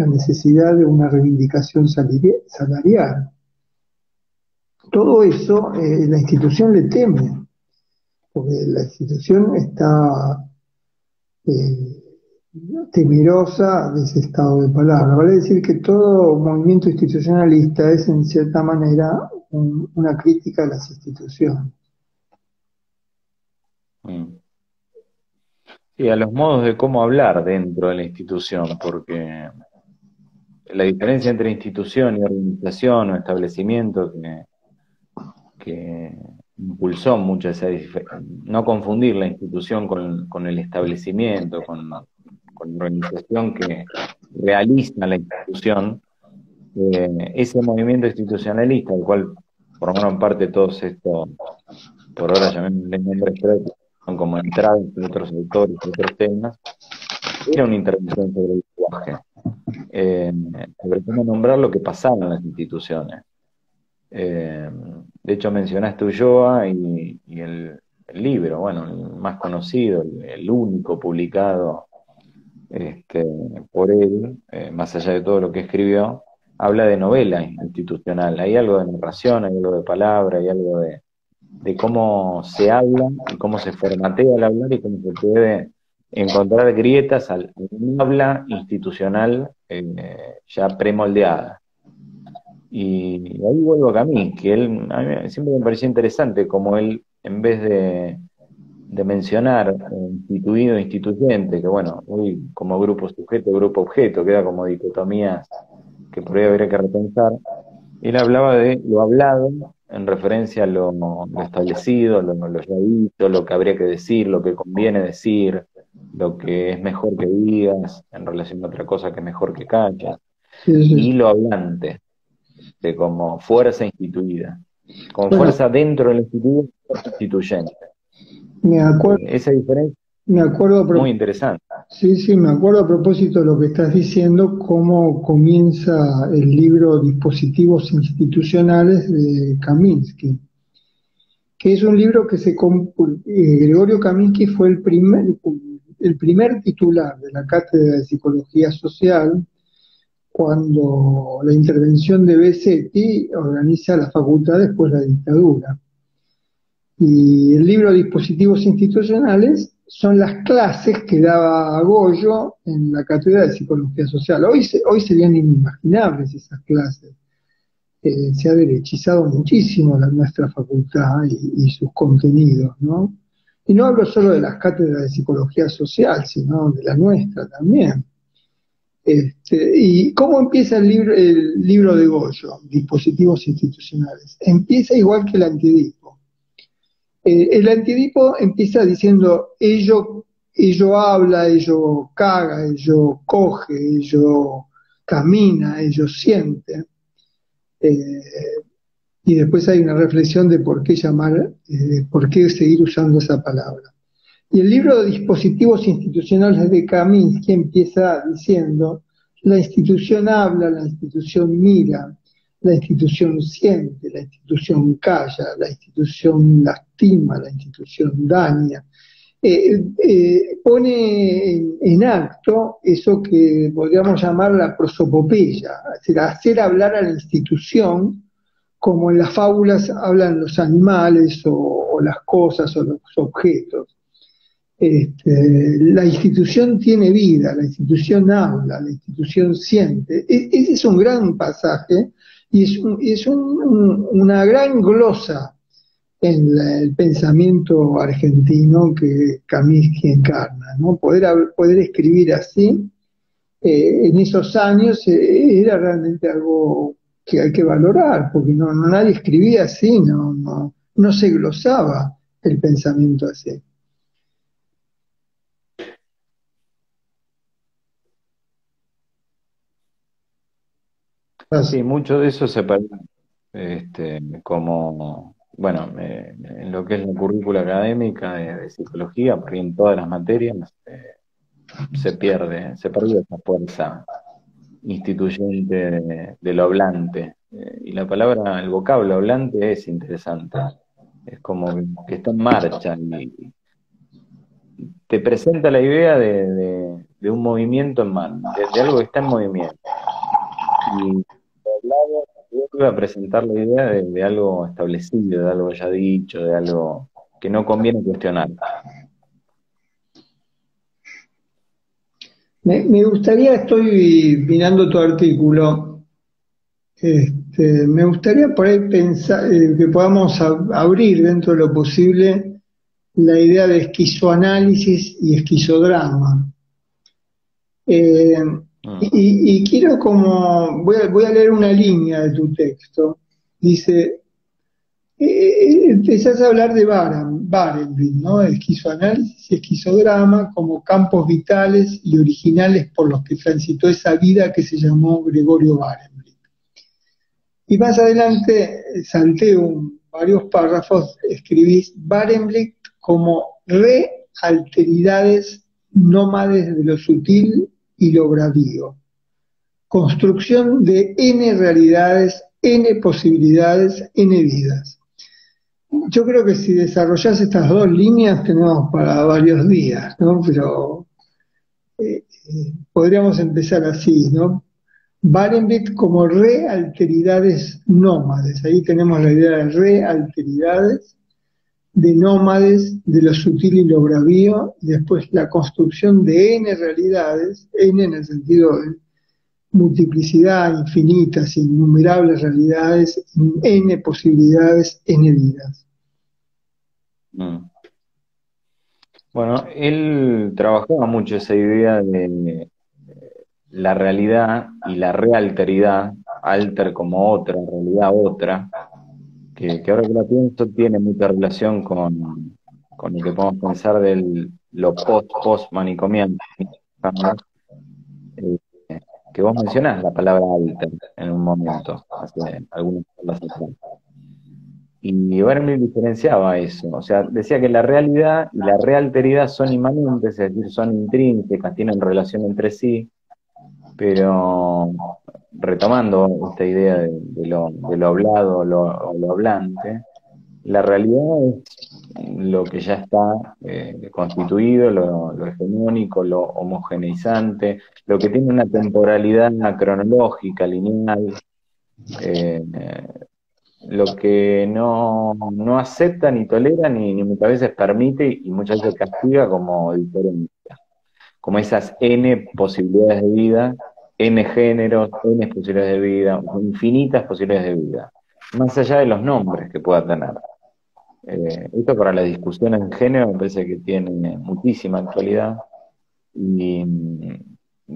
necesidad de una reivindicación salarial. Todo eso la institución le teme, porque la institución está temerosa de ese estado de palabra. Vale decir que todo movimiento institucionalista es en cierta manera una crítica a las instituciones. Sí, a los modos de cómo hablar dentro de la institución, porque la diferencia entre institución y organización o establecimiento que impulsó mucho no confundir la institución con el establecimiento, con la organización que realiza la institución, ese movimiento institucionalista, del cual formaron parte todos estos, por ahora llamémosle nombres propios, son como entradas de otros autores, de otros temas, era una intervención sobre el lenguaje, sobre cómo nombrar lo que pasaba en las instituciones. De hecho mencionaste Ulloa y el libro, bueno, el más conocido, el único publicado por él, más allá de todo lo que escribió, habla de novela institucional. Hay algo de narración, hay algo de palabra, hay algo de cómo se habla y cómo se formatea el hablar y cómo se puede encontrar grietas al habla institucional ya premoldeada. Y ahí vuelvo a Camus, que a mí siempre me pareció interesante como él, en vez de mencionar instituido e instituyente, que bueno, hoy como grupo sujeto, grupo objeto, queda como dicotomías que por ahí habría que repensar, él hablaba de lo hablado en referencia a lo establecido, lo ya dicho, lo que habría que decir, lo que conviene decir, lo que es mejor que digas en relación a otra cosa que es mejor que calles, y lo hablante, de como fuerza instituida, como fuerza dentro del instituto instituyente. Esa diferencia muy interesante. Sí, me acuerdo a propósito de lo que estás diciendo, cómo comienza el libro Dispositivos Institucionales de Kaminsky, que es un libro que Gregorio Kaminsky fue el primer titular de la Cátedra de Psicología Social cuando la intervención de Besetti organiza la facultad después de la dictadura. Y el libro Dispositivos Institucionales son las clases que daba Goyo en la Cátedra de Psicología Social. Hoy serían inimaginables esas clases. Se ha derechizado muchísimo nuestra facultad y sus contenidos, ¿no? Y no hablo solo de las cátedras de Psicología Social, sino de la nuestra también. ¿Y cómo empieza el libro de Goyo, Dispositivos Institucionales? Empieza igual que el Antiedipo. El Antiedipo empieza diciendo, ello habla, ello caga, ello coge, ello camina, ello siente. Y después hay una reflexión de por qué seguir usando esa palabra. Y el libro de Dispositivos Institucionales de Kaminsky empieza diciendo, la institución habla, la institución mira, la institución siente, la institución calla, la institución lastima, la institución daña. Pone en acto eso que podríamos llamar la prosopopeya, es decir, hacer hablar a la institución como en las fábulas hablan los animales o las cosas o los objetos. La institución tiene vida, la institución habla, la institución siente. Ese es un gran pasaje y es una gran glosa en el pensamiento argentino que Kaminsky encarna, ¿no? Poder escribir así en esos años era realmente algo que hay que valorar, porque nadie escribía así, no se glosaba el pensamiento así. Sí, mucho de eso se perdió, como, bueno, en lo que es la currícula académica de psicología, por ahí en todas las materias, se perdió esa fuerza instituyente de lo hablante. Y la palabra, el vocablo hablante es interesante. Es como que está en marcha y te presenta la idea de un movimiento en marcha, de algo que está en movimiento. Y por un lado, vuelve a presentar la idea de algo establecido, de algo ya dicho, de algo que no conviene cuestionar. Me gustaría, estoy mirando tu artículo, me gustaría por ahí pensar que podamos abrir dentro de lo posible la idea de esquizoanálisis y esquizodrama. Eh, Mm. y quiero como, voy a leer una línea de tu texto. Dice, empezás a hablar de Barenboim, ¿no? Esquizoanálisis y esquizodrama como campos vitales y originales por los que transitó esa vida que se llamó Gregorio Barenboim. Y más adelante, varios párrafos, escribís Barenboim como realteridades nómades de lo sutil y lo bravío. Construcción de N realidades, N posibilidades, N vidas. Yo creo que si desarrollas estas dos líneas tenemos para varios días, ¿no? Pero podríamos empezar así, ¿no? Barenboim como realteridades nómades. Ahí tenemos la idea de realteridades, de nómades, de lo sutil y lo bravío, y después la construcción de N realidades, N en el sentido de multiplicidad, infinitas, innumerables realidades, N posibilidades, N vidas. Mm. Bueno, él trabajaba mucho esa idea de la realidad y la realteridad, alter como otra, realidad otra, que ahora que la pienso tiene mucha relación con lo que podemos pensar de lo post manicomial, que vos mencionás la palabra alter en un momento, hace algunas palabras atrás. Y Berkeley diferenciaba eso, o sea, decía que la realidad y la realteridad son inmanentes, es decir, son intrínsecas, tienen relación entre sí, pero retomando esta idea de lo hablado o lo hablante, la realidad es lo que ya está constituido, lo hegemónico, lo homogeneizante, lo que tiene una temporalidad cronológica, lineal, eh, lo que no acepta ni tolera ni muchas veces permite y muchas veces castiga como diferencia, como esas N posibilidades de vida, N géneros, N posibilidades de vida, infinitas posibilidades de vida, más allá de los nombres que pueda tener. Esto para la discusión en género me parece que tiene muchísima actualidad y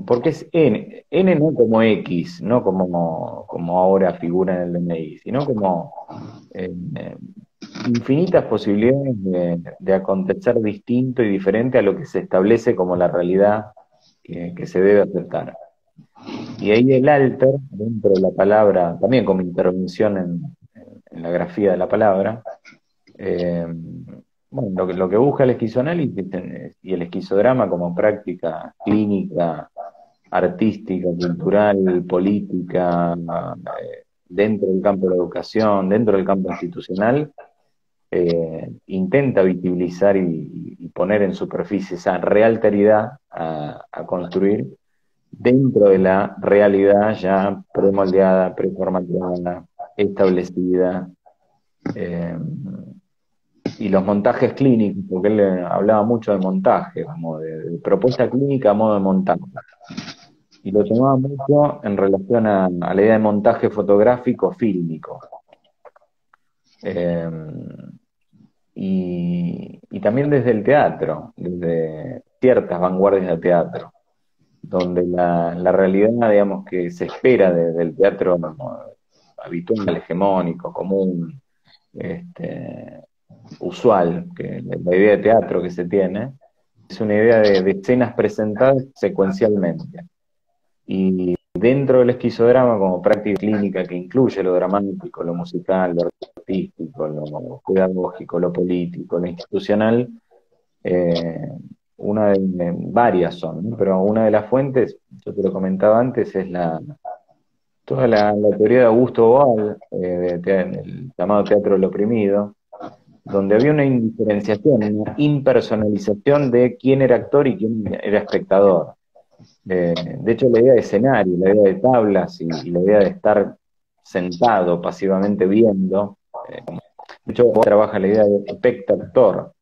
porque es N, N no como X, no como ahora figura en el DNI, sino como eh, infinitas posibilidades de acontecer distinto y diferente a lo que se establece como la realidad que se debe aceptar. Y ahí el alter, dentro de la palabra, también como intervención en la grafía de la palabra, eh, bueno, lo que busca el esquizoanálisis y el esquizodrama como práctica clínica, artística, cultural, política, dentro del campo de la educación, dentro del campo institucional, intenta visibilizar y poner en superficie esa realteridad a construir dentro de la realidad ya premoldeada, preformateada, establecida. eh, y los montajes clínicos, porque él hablaba mucho de montaje, como de propuesta clínica a modo de montaje. Y lo tomaba mucho en relación a la idea de montaje fotográfico fílmico. Eh, y también desde el teatro, desde ciertas vanguardias del teatro, donde la realidad, digamos, que se espera del teatro habitual, hegemónico, común, usual, que la idea de teatro que se tiene, es una idea de escenas presentadas secuencialmente. Y dentro del esquizodrama, como práctica clínica que incluye lo dramático, lo musical, lo artístico, lo pedagógico, lo político, lo institucional, una varias son, ¿no? Pero una de las fuentes, yo te lo comentaba antes, es toda la teoría de Augusto Boal, el llamado teatro del oprimido, donde había una indiferenciación, una impersonalización de quién era actor y quién era espectador. De hecho, la idea de escenario, la idea de tablas y la idea de estar sentado pasivamente viendo, de hecho, trabaja la idea de espectador,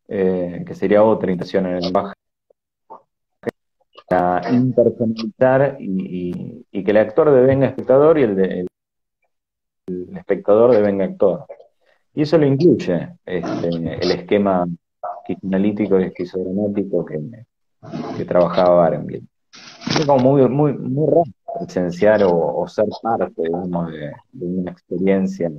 que sería otra intención en el lenguaje, a impersonalizar y que el actor devenga espectador y el espectador devenga actor. Y eso lo incluye el esquema psicoanalítico y esquizodramático que trabajaba Barenboim. Es como muy raro presenciar o ser parte, digamos, de una experiencia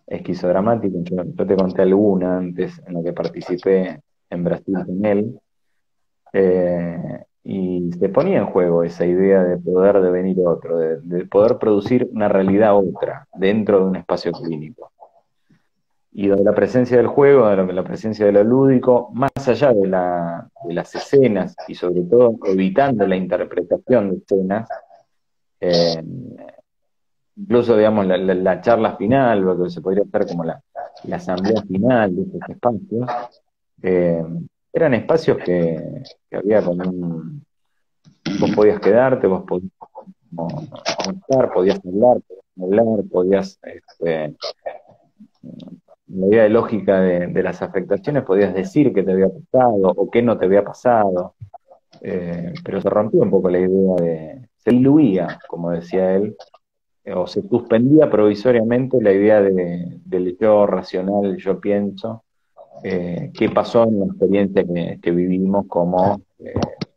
esquizodramática. Yo te conté alguna antes en la que participé en Brasil con él, y se ponía en juego esa idea de poder devenir otro, de poder producir una realidad otra dentro de un espacio clínico. Y de la presencia del juego, de la presencia de lo lúdico, más allá de las escenas y sobre todo evitando la interpretación de escenas, incluso digamos la charla final, lo que se podría hacer como la asamblea final de estos espacios, eran espacios que había como vos podías quedarte, vos podías estar, podías hablar, podías la idea de lógica de las afectaciones, podías decir qué te había pasado o qué no te había pasado, pero se rompió un poco la idea se diluía, como decía él, o se suspendía provisoriamente la idea del yo racional, yo pienso, qué pasó en la experiencia que vivimos como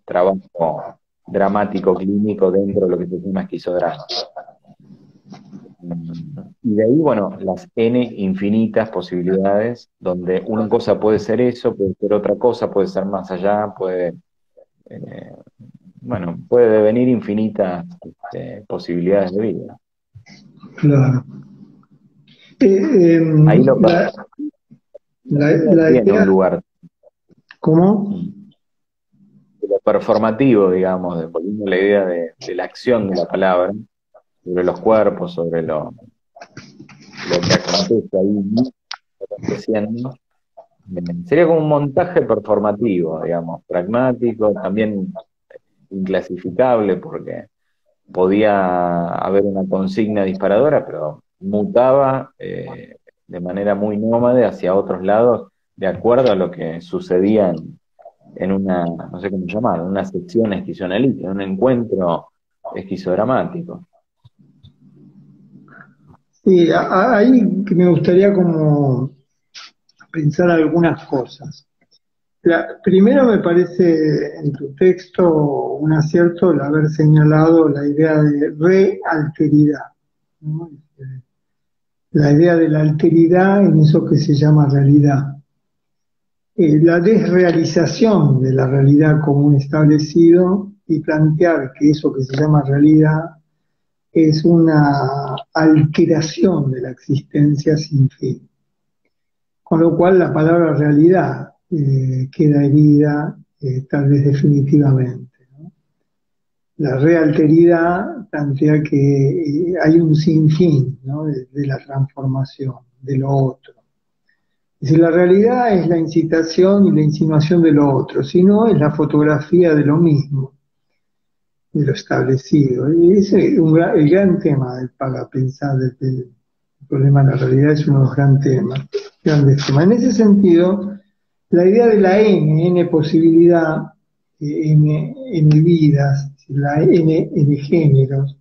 trabajo dramático clínico dentro de lo que se llama esquizodrama. Y de ahí, bueno, las N infinitas posibilidades, donde una cosa puede ser eso, puede ser otra cosa, puede ser más allá, puede devenir infinitas posibilidades de vida. Claro. Ahí tiene idea, un lugar. ¿cómo? Lo performativo, digamos, volviendo a la idea de la acción de la palabra, sobre los cuerpos, sobre lo que acontece ahí, aconteciendo, sería como un montaje performativo, digamos, pragmático, también inclasificable, porque podía haber una consigna disparadora, pero mutaba de manera muy nómade hacia otros lados, de acuerdo a lo que sucedía en una, no sé cómo llamarlo, una sección esquizoanalítica, un encuentro esquizodramático. Sí, ahí que me gustaría como pensar algunas cosas. Primero me parece en tu texto un acierto el haber señalado la idea de realteridad, ¿no? La idea de la alteridad en eso que se llama realidad. La desrealización de la realidad como un establecido y plantear que eso que se llama realidad es una alteración de la existencia sin fin. Con lo cual la palabra realidad queda herida tal vez definitivamente, ¿no? La realteridad plantea que hay un sinfín, ¿no? de la transformación, de lo otro. Es decir, la realidad es la incitación y la insinuación de lo otro, sino es la fotografía de lo mismo, de lo establecido. Y ese es el gran tema para pensar el problema de la realidad, es uno de los grandes temas. En ese sentido, la idea de la N posibilidad, N vidas, la N géneros.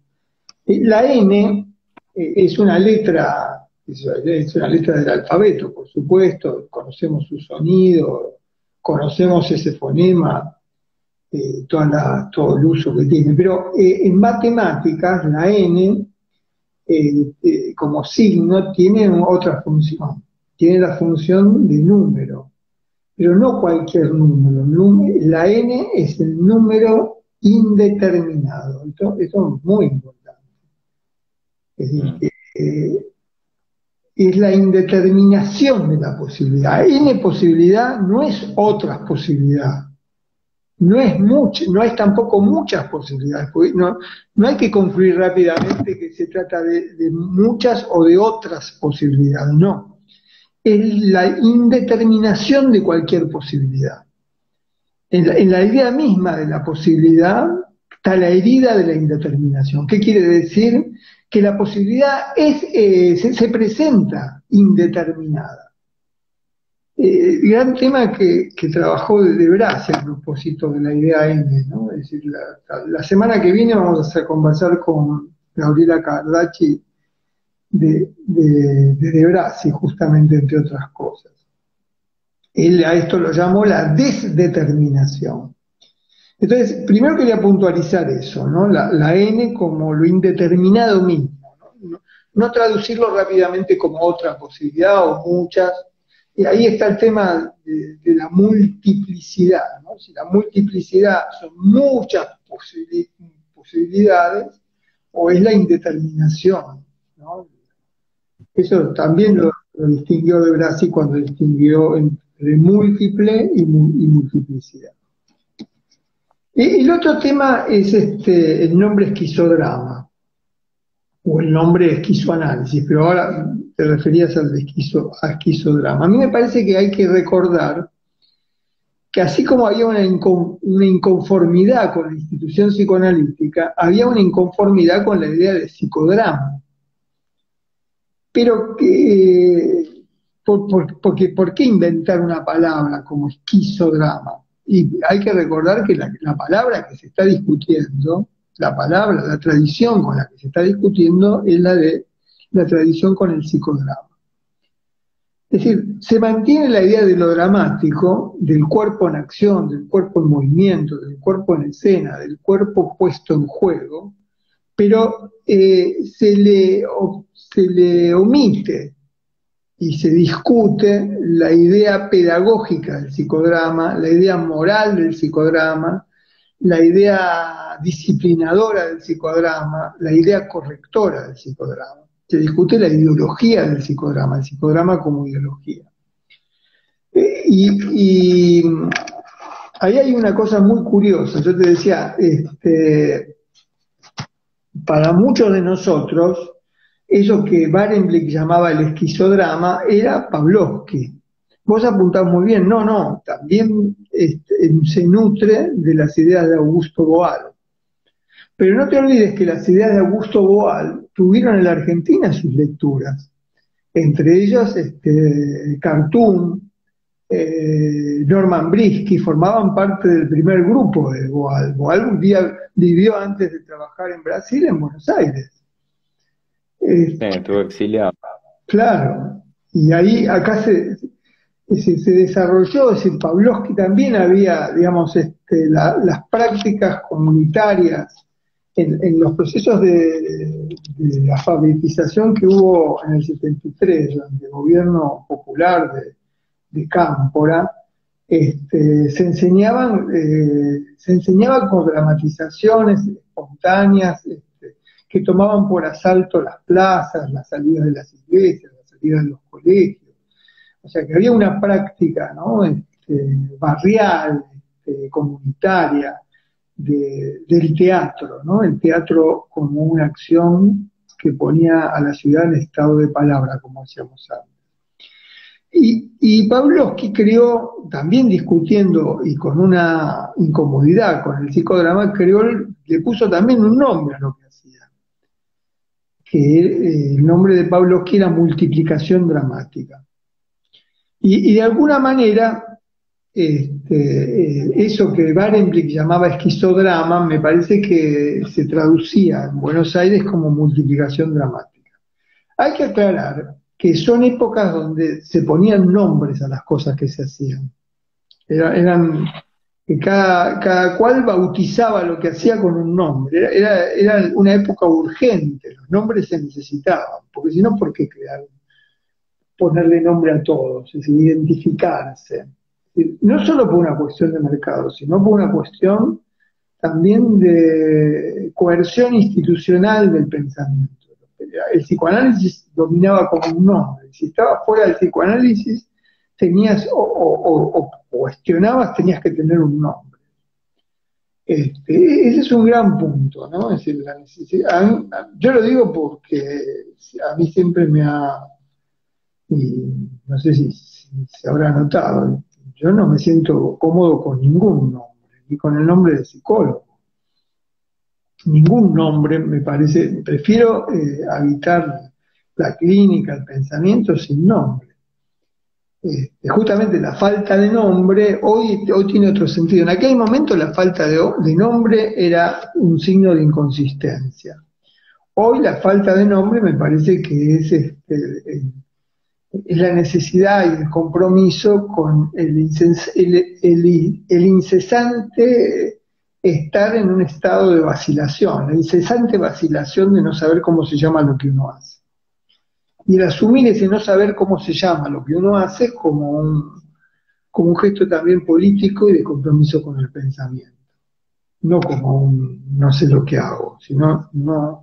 La N es una letra, es una letra del alfabeto, por supuesto, conocemos su sonido, conocemos ese fonema, todo el uso que tiene, pero en matemáticas la N como signo tiene otra función, tiene la función de número, pero no cualquier número. La n es el número indeterminado. Esto es muy importante. Es decir, que es la indeterminación de la posibilidad. N posibilidad no es otra posibilidad. No es tampoco muchas posibilidades, porque no hay que concluir rápidamente que se trata de muchas o de otras posibilidades, no. Es la indeterminación de cualquier posibilidad. En la idea misma de la posibilidad está la herida de la indeterminación. ¿Qué quiere decir? Que la posibilidad se presenta indeterminada. Gran tema que trabajó de Brasi a propósito de la idea N, ¿no? Es decir, la semana que viene vamos a conversar con Gabriela Cardachi de Brasi, justamente, entre otras cosas. Él a esto lo llamó la desdeterminación. Entonces, primero quería puntualizar eso, ¿no? La N como lo indeterminado mismo, ¿no? No traducirlo rápidamente como otra posibilidad o muchas. Y ahí está el tema de la multiplicidad, ¿no? Si la multiplicidad son muchas posibilidades o es la indeterminación, ¿no? Eso también lo distinguió de Brasi cuando distinguió entre múltiple y multiplicidad. El otro tema es el nombre esquizodrama, o el nombre esquizoanálisis, pero ahora te referías al esquizodrama. A mí me parece que hay que recordar que así como había una inconformidad con la institución psicoanalítica, había una inconformidad con la idea de psicodrama. Pero ¿por qué inventar una palabra como esquizodrama? Y hay que recordar que la palabra que se está discutiendo, la tradición con la que se está discutiendo es la tradición con el psicodrama. Es decir, se mantiene la idea de lo dramático, del cuerpo en acción, del cuerpo en movimiento, del cuerpo en escena, del cuerpo puesto en juego, pero se le omite y se discute la idea pedagógica del psicodrama, la idea moral del psicodrama, la idea disciplinadora del psicodrama, la idea correctora del psicodrama. Se discute la ideología del psicodrama, el psicodrama como ideología. Y ahí hay una cosa muy curiosa. Yo te decía, para muchos de nosotros, eso que Barenblick llamaba el esquizodrama era Pavlovsky. Vos apuntás muy bien, no, también se nutre de las ideas de Augusto Boal. Pero no te olvides que las ideas de Augusto Boal tuvieron en la Argentina sus lecturas, entre ellas Cartoon, Norman Brisky, formaban parte del primer grupo de Boal. Boal un día vivió antes de trabajar en Brasil, en Buenos Aires. Estuvo exiliado. Claro, y ahí acá se desarrolló, es decir, Pavlovsky también había, digamos, las prácticas comunitarias en los procesos de alfabetización que hubo en el 73, durante el gobierno popular de Cámpora, se enseñaba con dramatizaciones espontáneas, que tomaban por asalto las plazas, las salidas de las iglesias, las salidas de los colegios. O sea que había una práctica, ¿no? Barrial, comunitaria, del teatro, ¿no? El teatro como una acción que ponía a la ciudad en estado de palabra, como decíamos antes. Y Pavlovsky creó, también discutiendo y con una incomodidad con el psicodrama, le puso también un nombre a lo que hacía, que el nombre de Pavlovsky era multiplicación dramática. Y de alguna manera, eso que Barenblick llamaba esquizodrama, me parece que se traducía en Buenos Aires como multiplicación dramática. Hay que aclarar que son épocas donde se ponían nombres a las cosas que se hacían. Eran que cada cual bautizaba lo que hacía con un nombre. Era una época urgente, los nombres se necesitaban, porque si no, ¿por qué ponerle nombre a todos? Es decir, identificarse. No solo por una cuestión de mercado, sino por una cuestión también de coerción institucional del pensamiento. El psicoanálisis dominaba como un nombre. Si estabas fuera del psicoanálisis, tenías o cuestionabas, tenías que tener un nombre. Ese es un gran punto, ¿no? Es decir, la necesidad, yo lo digo porque a mí siempre me ha, y no sé si se habrá notado, yo no me siento cómodo con ningún nombre, ni con el nombre de psicólogo. Ningún nombre me parece, prefiero habitar la clínica, el pensamiento sin nombre. Justamente la falta de nombre hoy tiene otro sentido. En aquel momento la falta de nombre era un signo de inconsistencia. Hoy la falta de nombre me parece que es la necesidad y el compromiso con el incesante estar en un estado de vacilación, la incesante vacilación de no saber cómo se llama lo que uno hace. Y el asumir ese no saber cómo se llama lo que uno hace es como un gesto también político y de compromiso con el pensamiento. No como un no sé lo que hago, sino no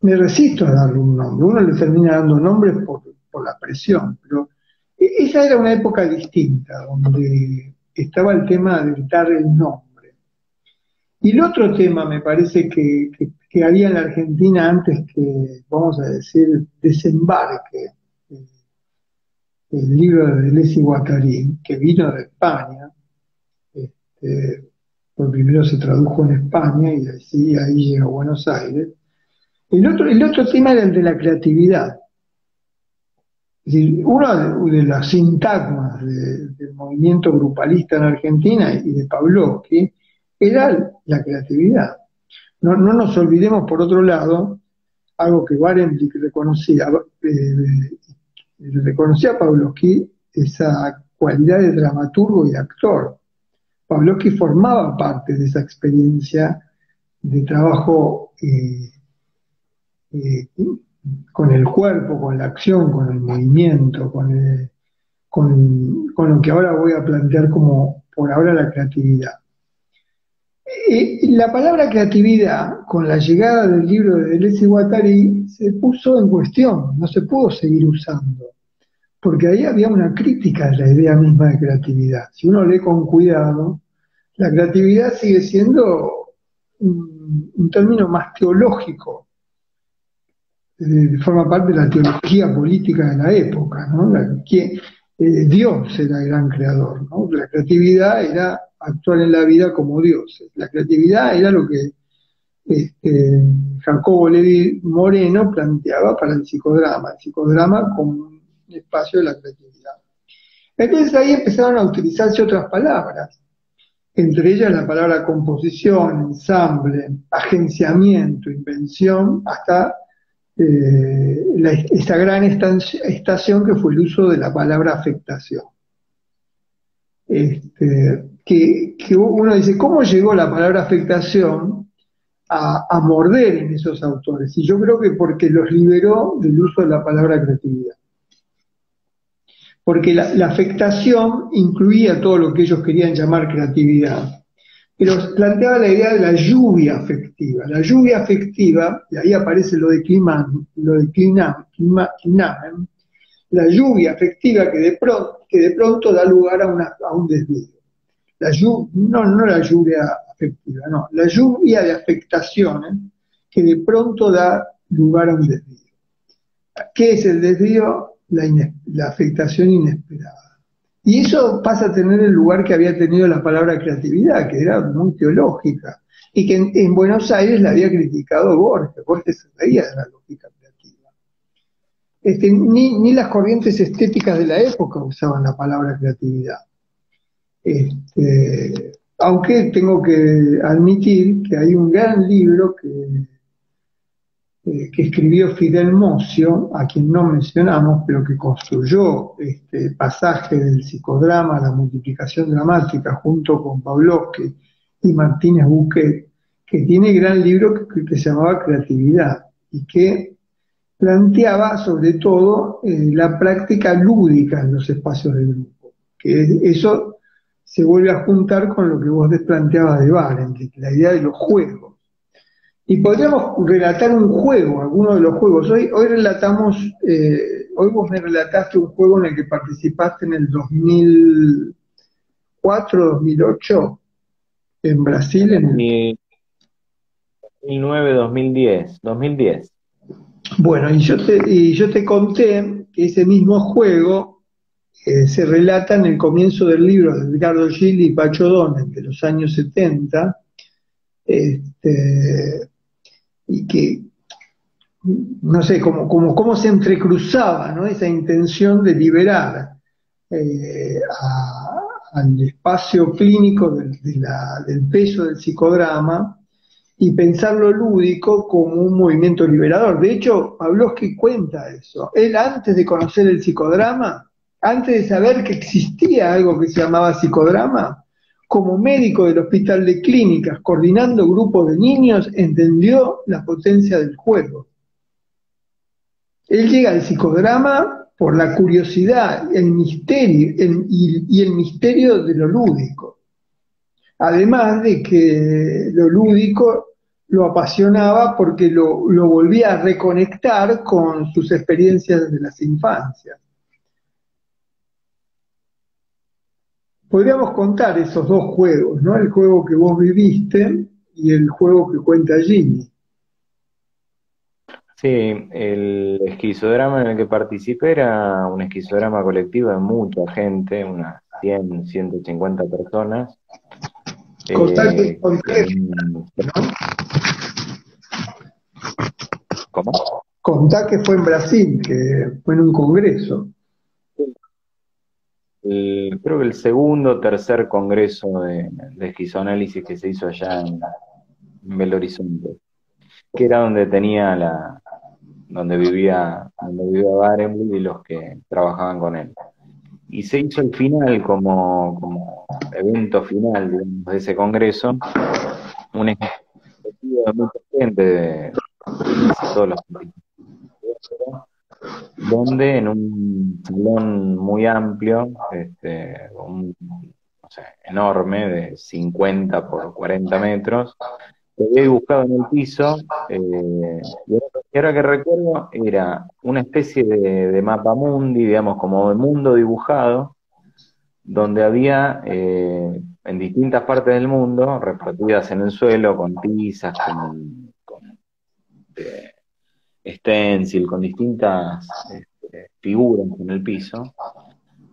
me resisto a darle un nombre. Uno le termina dando nombres por la presión, pero esa era una época distinta, donde estaba el tema de dar el nombre. Y el otro tema me parece que había en la Argentina antes que, vamos a decir, desembarque, el libro de Deleuze y Guattari, que vino de España, por primero se tradujo en España y ahí llegó a Buenos Aires. El otro tema era el de la creatividad. Es decir, uno de los sintagmas del movimiento grupalista en Argentina y de Pavlovsky era la creatividad. No nos olvidemos, por otro lado, algo que Barenboim reconocía a Pavlovsky, esa cualidad de dramaturgo y actor. Pavlovsky formaba parte de esa experiencia de trabajo con el cuerpo, con la acción, con el movimiento, con lo que ahora voy a plantear como por ahora la creatividad. La palabra creatividad, con la llegada del libro de Deleuze y Guattari, se puso en cuestión, no se pudo seguir usando, porque ahí había una crítica de la idea misma de creatividad. Si uno lee con cuidado, la creatividad sigue siendo un término más teológico, forma parte de la teología política de la época, ¿no? Dios era el gran creador, ¿no? La creatividad era actuar en la vida como Dios. La creatividad era lo que Jacobo Levi Moreno planteaba para el psicodrama como un espacio de la creatividad. Entonces ahí empezaron a utilizarse otras palabras, entre ellas la palabra composición, ensamble, agenciamiento, invención, hasta esta gran estación que fue el uso de la palabra afectación. Que uno dice, ¿cómo llegó la palabra afectación a morder en esos autores? Y yo creo que porque los liberó del uso de la palabra creatividad. Porque la afectación incluía todo lo que ellos querían llamar creatividad, pero planteaba la idea de la lluvia afectiva. La lluvia afectiva, y ahí aparece lo de Kliman, la lluvia afectiva que de pronto da lugar a un desvío. No la lluvia afectiva, no, la lluvia de afectaciones que de pronto da lugar a un desvío. ¿Qué es el desvío? La afectación inesperada. Y eso pasa a tener el lugar que había tenido la palabra creatividad, que era muy teológica, y que en Buenos Aires la había criticado Borges. Borges se reía de la lógica creativa. Ni las corrientes estéticas de la época usaban la palabra creatividad. Aunque tengo que admitir que hay un gran libro que escribió Fidel Mossio, a quien no mencionamos, pero que construyó este pasaje del psicodrama a la multiplicación dramática junto con Pavlovsky y Martínez Buquet, que tiene gran libro que se llamaba Creatividad y que planteaba sobre todo la práctica lúdica en los espacios de grupo, que eso se vuelve a juntar con lo que vos planteabas de Barenboim, la idea de los juegos. Y podríamos relatar un juego, alguno de los juegos. Hoy relatamos, hoy vos me relataste un juego en el que participaste en el 2004, 2008, en Brasil. 2009, 2010, 2010. Bueno, y yo te conté que ese mismo juego se relata en el comienzo del libro de Edgardo Gil y Pacho Donel de los años 70, y que no sé, cómo se entrecruzaba, ¿no?, esa intención de liberar al espacio clínico del peso del psicodrama y pensar lo lúdico como un movimiento liberador. De hecho, Pavlovsky cuenta eso. Él, antes de conocer el psicodrama, antes de saber que existía algo que se llamaba psicodrama, como médico del Hospital de Clínicas, coordinando grupos de niños, entendió la potencia del juego. Él llega al psicodrama por la curiosidad, el misterio y el misterio de lo lúdico. Además de que lo lúdico lo apasionaba porque lo volvía a reconectar con sus experiencias de las infancias. Podríamos contar esos dos juegos, ¿no? El juego que vos viviste y el juego que cuenta Jimmy. Sí, el esquizodrama en el que participé era un esquizodrama colectivo de mucha gente, unas 100, 150 personas. Contá que ¿Cómo? Contá que fue en Brasil, que fue en un congreso. Creo que el segundo o tercer congreso de esquizoanálisis que se hizo allá en Belo Horizonte, que era donde donde vivía Barenboim y los que trabajaban con él. Y se hizo el final como evento final, digamos, de ese congreso, un ejecutivo de mucha gente, de casi todos los participantes, donde en un salón muy amplio, no sé, enorme, de 50 por 40 metros, se había dibujado en el piso, y ahora que recuerdo, era una especie de mapa mundi, digamos, como de mundo dibujado, donde había en distintas partes del mundo, repartidas en el suelo, con tizas, con stencil, con distintas figuras en el piso,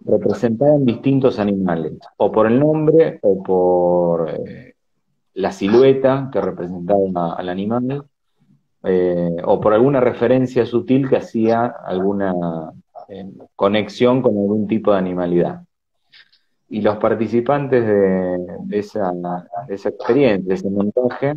representaban distintos animales, o por el nombre, o por la silueta que representaba al animal, o por alguna referencia sutil que hacía alguna conexión con algún tipo de animalidad. Y los participantes de esa experiencia, de ese montaje,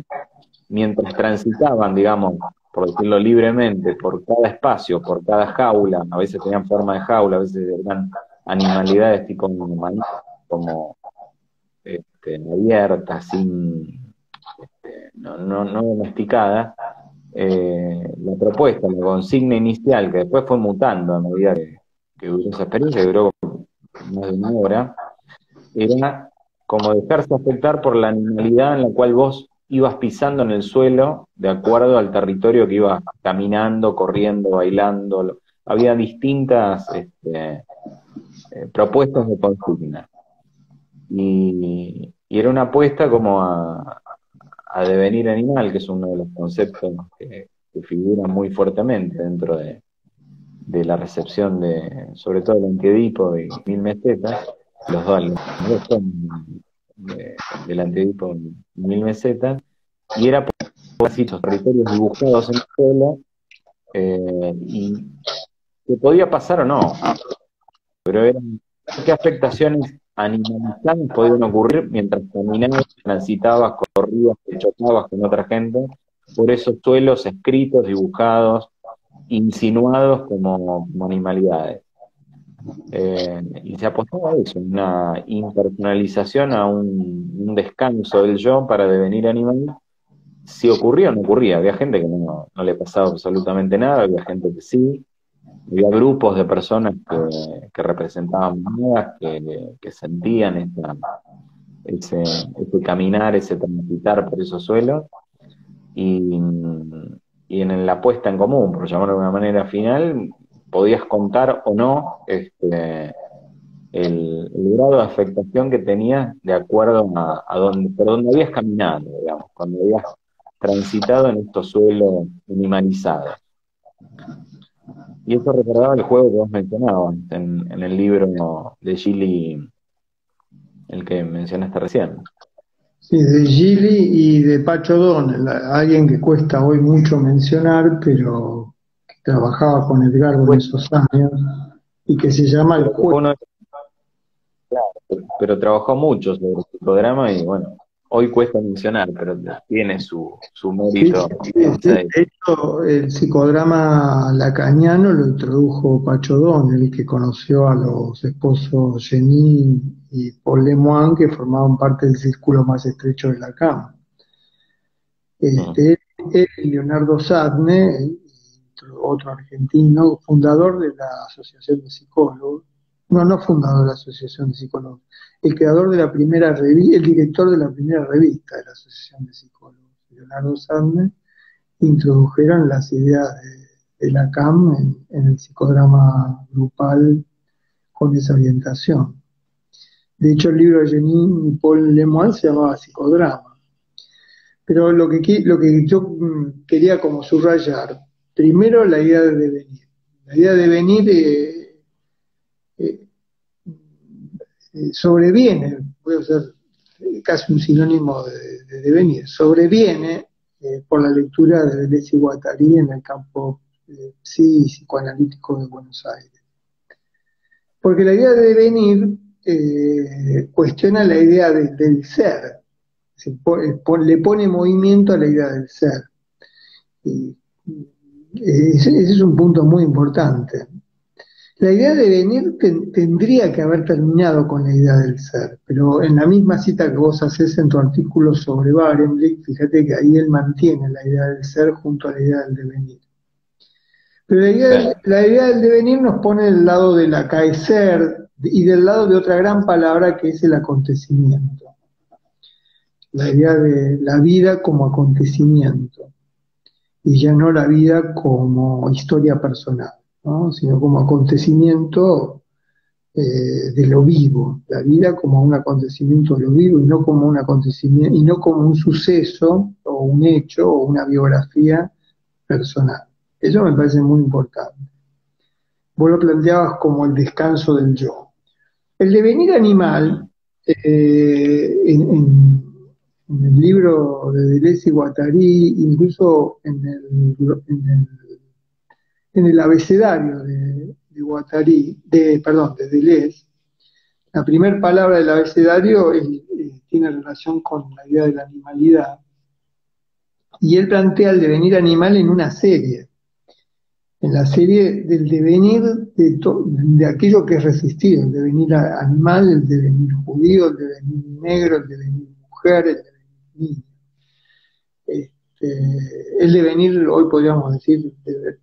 mientras transitaban, digamos, por decirlo libremente, por cada espacio, por cada jaula, a veces tenían forma de jaula, a veces eran animalidades tipo animal, como abiertas, no domesticadas. La propuesta, la consigna inicial, que después fue mutando a medida que duró esa experiencia, que duró más de una hora, era como dejarse afectar por la animalidad en la cual vos ibas pisando en el suelo de acuerdo al territorio que ibas caminando, corriendo, bailando. Había distintas propuestas de consigna. Y era una apuesta como a devenir animal, que es uno de los conceptos que figuran muy fuertemente dentro de la recepción sobre todo el Antiedipo y Mil Mesetas, los dos son del Antiedipo y Mil Mesetas, y era por esos territorios dibujados en el suelo, y que podía pasar o no, pero eran qué afectaciones animalizadas podían ocurrir mientras caminabas, transitabas, corrías, te chocabas con otra gente, por esos suelos escritos, dibujados, insinuados como animalidades. Y se apostaba a eso, una impersonalización, a un descanso del yo para devenir animal. Si ocurría o no ocurría, había gente que no le pasaba absolutamente nada, había gente que sí, había grupos de personas que representaban monedas, que sentían ese caminar, ese transitar por esos suelos, y, y en la puesta en común, por llamarlo de una manera final, podías contar o no el grado de afectación que tenías de acuerdo a por donde habías caminado, digamos, cuando habías transitado en estos suelos minimalizados. Y eso recordaba el juego que vos mencionabas en el libro de Gili, el que mencionaste recién. Sí, de Gili y de Pacho Donel, alguien que cuesta hoy mucho mencionar, pero que trabajaba con Edgardo en Pues, esos años, y que se llama El pero que fue Juego. uno pero trabajó mucho sobre el psicodrama y bueno, hoy cuesta mencionar, pero tiene su Sí, mérito. sí, sí, sí. De hecho, el psicodrama lacaniano lo introdujo Pacho Donel, que conoció a los esposos Jenny y Paul Lemoine, que formaban parte del círculo más estrecho de Lacan. Él y Leonardo Sadne, otro argentino, fundador de la Asociación de Psicólogos, no fundador de la Asociación de Psicólogos, el creador de la primera revista, el director de la primera revista de la Asociación de Psicólogos, Leonardo Sadne, introdujeron las ideas de Lacan en el psicodrama grupal con esa orientación. De hecho, el libro de Jenin y Paul Lemoine se llamaba Psicodrama. Pero lo que yo quería como subrayar, primero la idea de devenir. La idea de devenir eh, sobreviene, voy a usar casi un sinónimo de devenir, sobreviene por la lectura de Deleuze y Guattari en el campo psicoanalítico de Buenos Aires. Porque la idea de devenir cuestiona la idea del ser, le pone movimiento a la idea del ser. Y ese es un punto muy importante. La idea de venir tendría que haber terminado con la idea del ser, pero en la misma cita que vos haces en tu artículo sobre Barenblick, fíjate que ahí él mantiene la idea del ser junto a la idea del devenir. Pero la idea del devenir nos pone del lado del acaecer y del lado de otra gran palabra que es el acontecimiento. La idea de la vida como acontecimiento y ya no la vida como historia personal, ¿no? Sino como acontecimiento de lo vivo, la vida como un acontecimiento de lo vivo y no como un acontecimiento, y no como un suceso o un hecho o una biografía personal. Eso me parece muy importante. Vos lo planteabas como el descanso del yo. El devenir animal, en el libro de Deleuze y Guattari, incluso en el abecedario de Guattari, de Deleuze, la primera palabra del abecedario tiene relación con la idea de la animalidad, y él plantea el devenir animal en una serie, en la serie del devenir de aquello que es resistido, el devenir animal, el devenir judío, el devenir negro, el devenir mujer, el devenir niño. El devenir, hoy podríamos decir,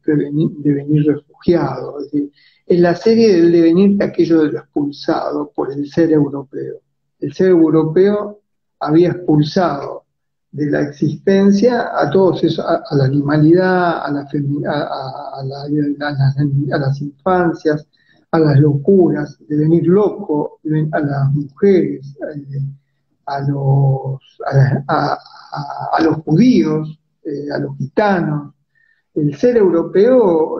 devenir refugiado, es decir, en la serie del devenir de aquello de lo expulsado por el ser europeo. El ser europeo había expulsado de la existencia a todos esos, a la animalidad, a las infancias, a las locuras, devenir loco, a las mujeres, a los judíos, a los gitanos. El ser europeo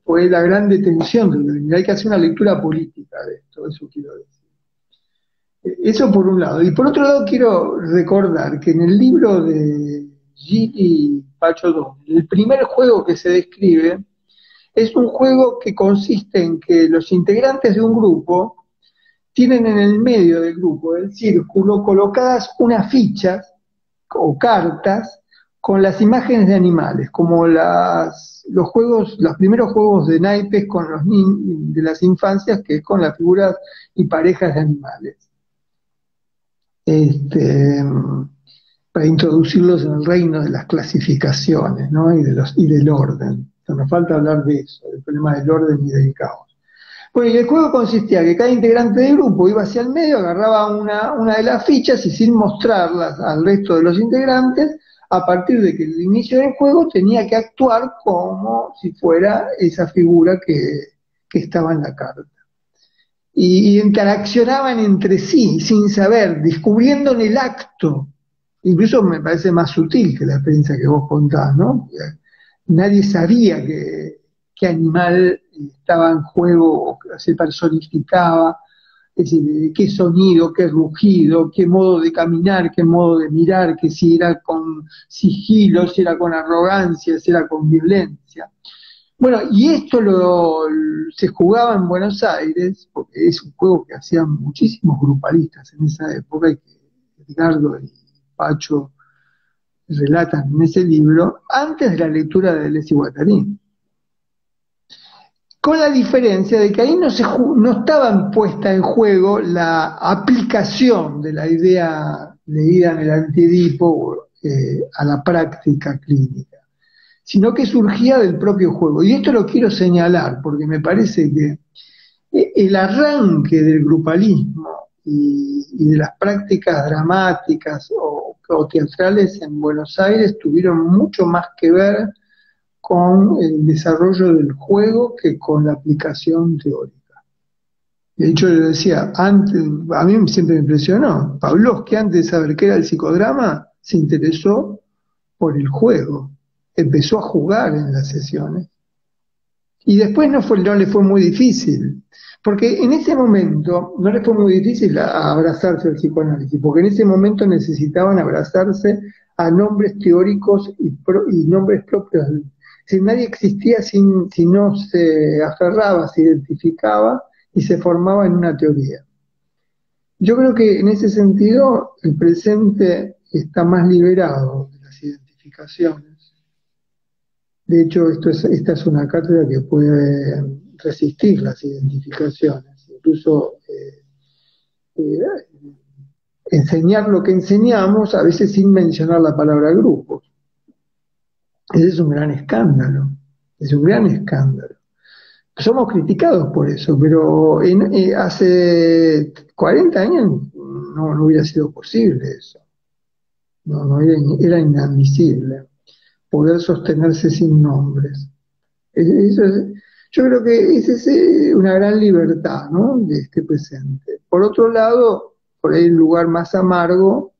fue la gran detención del devenir. Hay que hacer una lectura política de esto, eso quiero decir. Eso por un lado. Y por otro lado quiero recordar que en el libro de Gili Pacho Donel, el primer juego que se describe es un juego que consiste en que los integrantes de un grupo tienen en el medio del grupo, del círculo, colocadas unas fichas o cartas con las imágenes de animales, como los juegos, los primeros juegos de naipes con los de las infancias, que es con las figuras y parejas de animales. Para introducirlos en el reino de las clasificaciones, ¿no? y del orden. O sea, nos falta hablar de eso, del problema del orden y del caos. Bueno, y el juego consistía que cada integrante del grupo iba hacia el medio, agarraba una de las fichas y sin mostrarlas al resto de los integrantes, a partir de que el inicio del juego tenía que actuar como si fuera esa figura que estaba en la carta. Y interaccionaban entre sí, sin saber, descubriendo en el acto. Incluso me parece más sutil que la experiencia que vos contás, ¿no? Nadie sabía qué animal estaba en juego, se personificaba, es decir, qué sonido, qué rugido, qué modo de caminar, qué modo de mirar, que si era con sigilo, si era con arrogancia, si era con violencia. Bueno, y esto se jugaba en Buenos Aires, porque es un juego que hacían muchísimos grupalistas en esa época, y que Edgardo y Pacho relatan en ese libro, antes de la lectura de Deleuze y Guattari. Con la diferencia de que ahí no estaba puesta en juego la aplicación de la idea leída en el Antiedipo a la práctica clínica, sino que surgía del propio juego. Y esto lo quiero señalar, porque me parece que el arranque del grupalismo y de las prácticas dramáticas o teatrales en Buenos Aires tuvieron mucho más que ver con el desarrollo del juego que con la aplicación teórica. De hecho, yo decía, antes, a mí siempre me impresionó, Pavlovsky, antes de saber qué era el psicodrama, se interesó por el juego, empezó a jugar en las sesiones. Y después no le fue muy difícil, porque en ese momento no le fue muy difícil abrazarse al psicoanálisis, porque en ese momento necesitaban abrazarse a nombres teóricos y nombres propios. Si nadie existía si no se aferraba, se identificaba y se formaba en una teoría. Yo creo que en ese sentido el presente está más liberado de las identificaciones. De hecho, esta es una cátedra que puede resistir las identificaciones, incluso enseñar lo que enseñamos, a veces sin mencionar la palabra grupos. Ese es un gran escándalo, es un gran escándalo. Somos criticados por eso, pero hace 40 años no hubiera sido posible eso. Era inadmisible poder sostenerse sin nombres. Yo creo que esa es una gran libertad, ¿no?, de este presente. Por otro lado, por ahí el lugar más amargo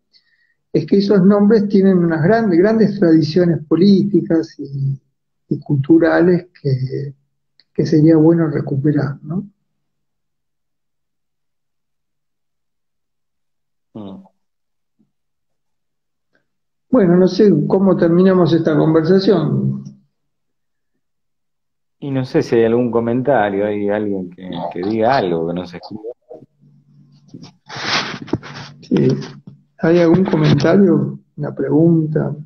es que esos nombres tienen unas grandes tradiciones políticas y culturales que sería bueno recuperar, ¿no? Bueno, no sé cómo terminamos esta conversación. Y no sé si hay algún comentario, hay alguien que diga algo, que no se escuche. Sí. ¿Hay algún comentario? ¿Una pregunta?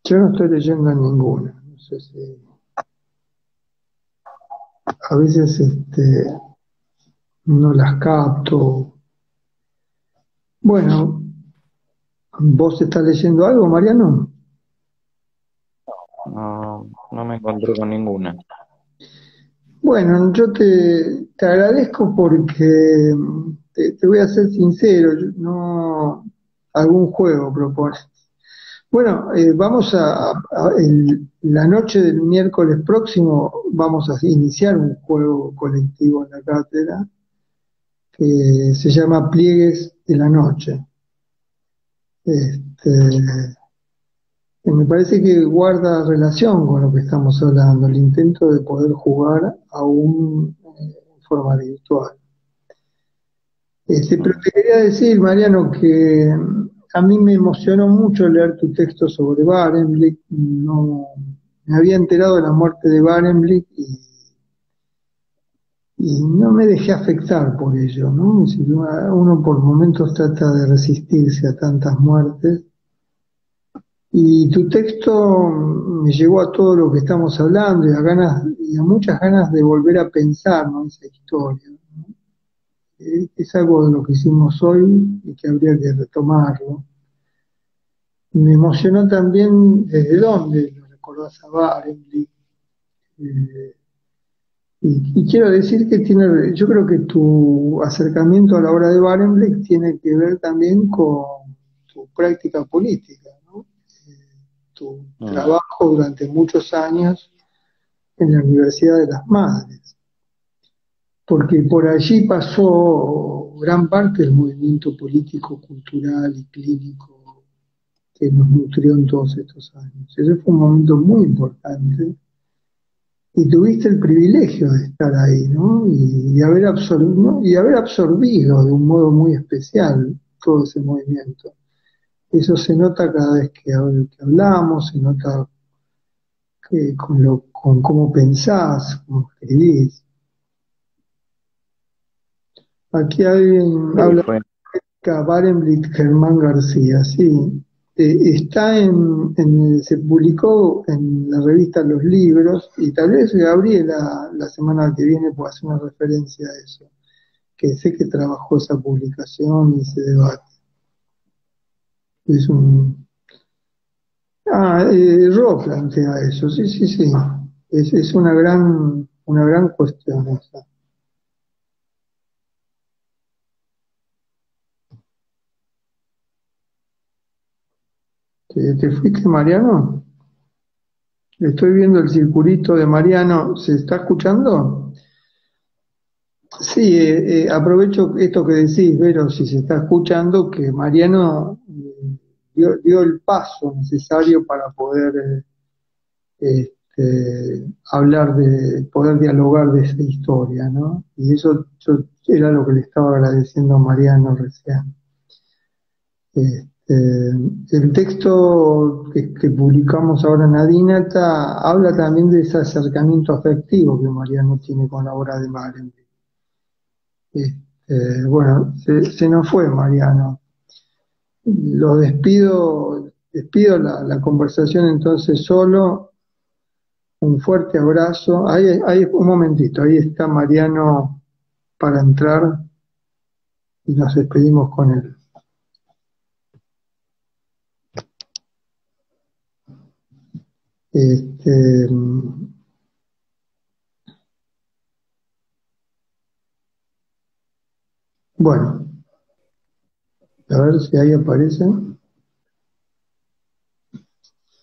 Yo no estoy leyendo ninguna. No sé si... A veces no las capto. Bueno, ¿vos estás leyendo algo, Mariano? No me encontré con ninguna. Bueno, yo te agradezco porque te voy a ser sincero, algún juego propones. Bueno, vamos la noche del miércoles próximo vamos a iniciar un juego colectivo en la cátedra que se llama Pliegues de la Noche. Me parece que guarda relación con lo que estamos hablando, el intento de poder jugar aún en forma virtual. Pero te quería decir, Mariano, que a mí me emocionó mucho leer tu texto sobre Barenblick. No, me había enterado de la muerte de Barenblick y no me dejé afectar por ello, ¿no? Es decir, uno por momentos trata de resistirse a tantas muertes, y tu texto me llevó a todo lo que estamos hablando y a ganas, y a muchas ganas de volver a pensar, ¿no?, esa historia, ¿no? Es algo de lo que hicimos hoy y que habría que retomarlo. Y me emocionó también desde dónde lo recordás a Barenboim. eh, y quiero decir que yo creo que tu acercamiento a la obra de Barenboim tiene que ver también con tu práctica política, ¿no? Tu Mm. trabajo durante muchos años en la Universidad de las Madres, porque por allí pasó gran parte del movimiento político, cultural y clínico que nos nutrió en todos estos años. Ese fue un momento muy importante y tuviste el privilegio de estar ahí, ¿no? Y haber absorbido, y haber absorbido de un modo muy especial todo ese movimiento. Eso se nota cada vez que hablamos, se nota con cómo pensás, cómo escribís. Aquí alguien Sí, habla fue. de Barenboim Germán García, sí. Se publicó en la revista Los Libros, y tal vez Gabriela la semana que viene pueda hacer una referencia a eso, que sé que trabajó esa publicación y ese debate. Es un... Ro plantea eso, sí, sí, sí. Es una gran cuestión esa. ¿Te fuiste, Mariano? Estoy viendo el circulito de Mariano. ¿Se está escuchando? Sí, aprovecho esto que decís, Vero, si se está escuchando, que Mariano dio el paso necesario para poder hablar poder dialogar de esa historia, ¿no? Y eso era lo que le estaba agradeciendo a Mariano recién. El texto que publicamos ahora en Adínata habla también de ese acercamiento afectivo que Mariano tiene con la obra de Barenboim. Bueno, se nos fue Mariano. Lo despido la conversación entonces solo. Un fuerte abrazo. Un momentito, ahí está Mariano para entrar y nos despedimos con él. Este, bueno, a ver si ahí aparece.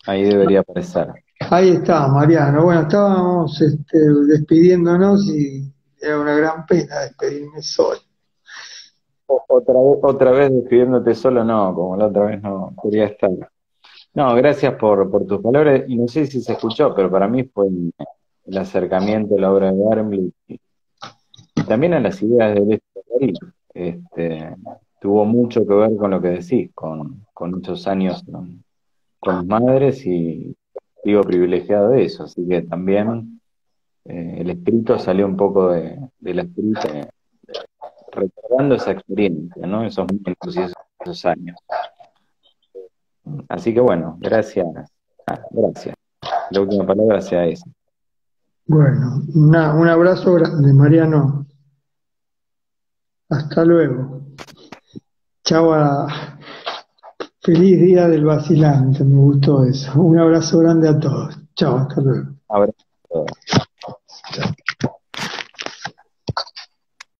Ahí debería aparecer. Ahí está, Mariano. Bueno, estábamos despidiéndonos y era una gran pena despedirme solo. Otra vez despidiéndote solo, no, como la otra vez no quería estar. No, gracias por tus palabras, y no sé si se escuchó, pero para mí fue el acercamiento a la obra de Barenboim y también a las ideas de Darío. Tuvo mucho que ver con lo que decís, con muchos años con mis madres, y digo privilegiado de eso, así que también el escrito salió un poco de la escrita, recordando esa experiencia, ¿no? Esos momentos y esos años. Así que bueno, gracias. Gracias. La última palabra sea esa. Bueno, un abrazo grande, Mariano. Hasta luego. Chau. Feliz día del vacilante, me gustó eso. Un abrazo grande a todos. Chao, hasta luego. Abrazo a todos.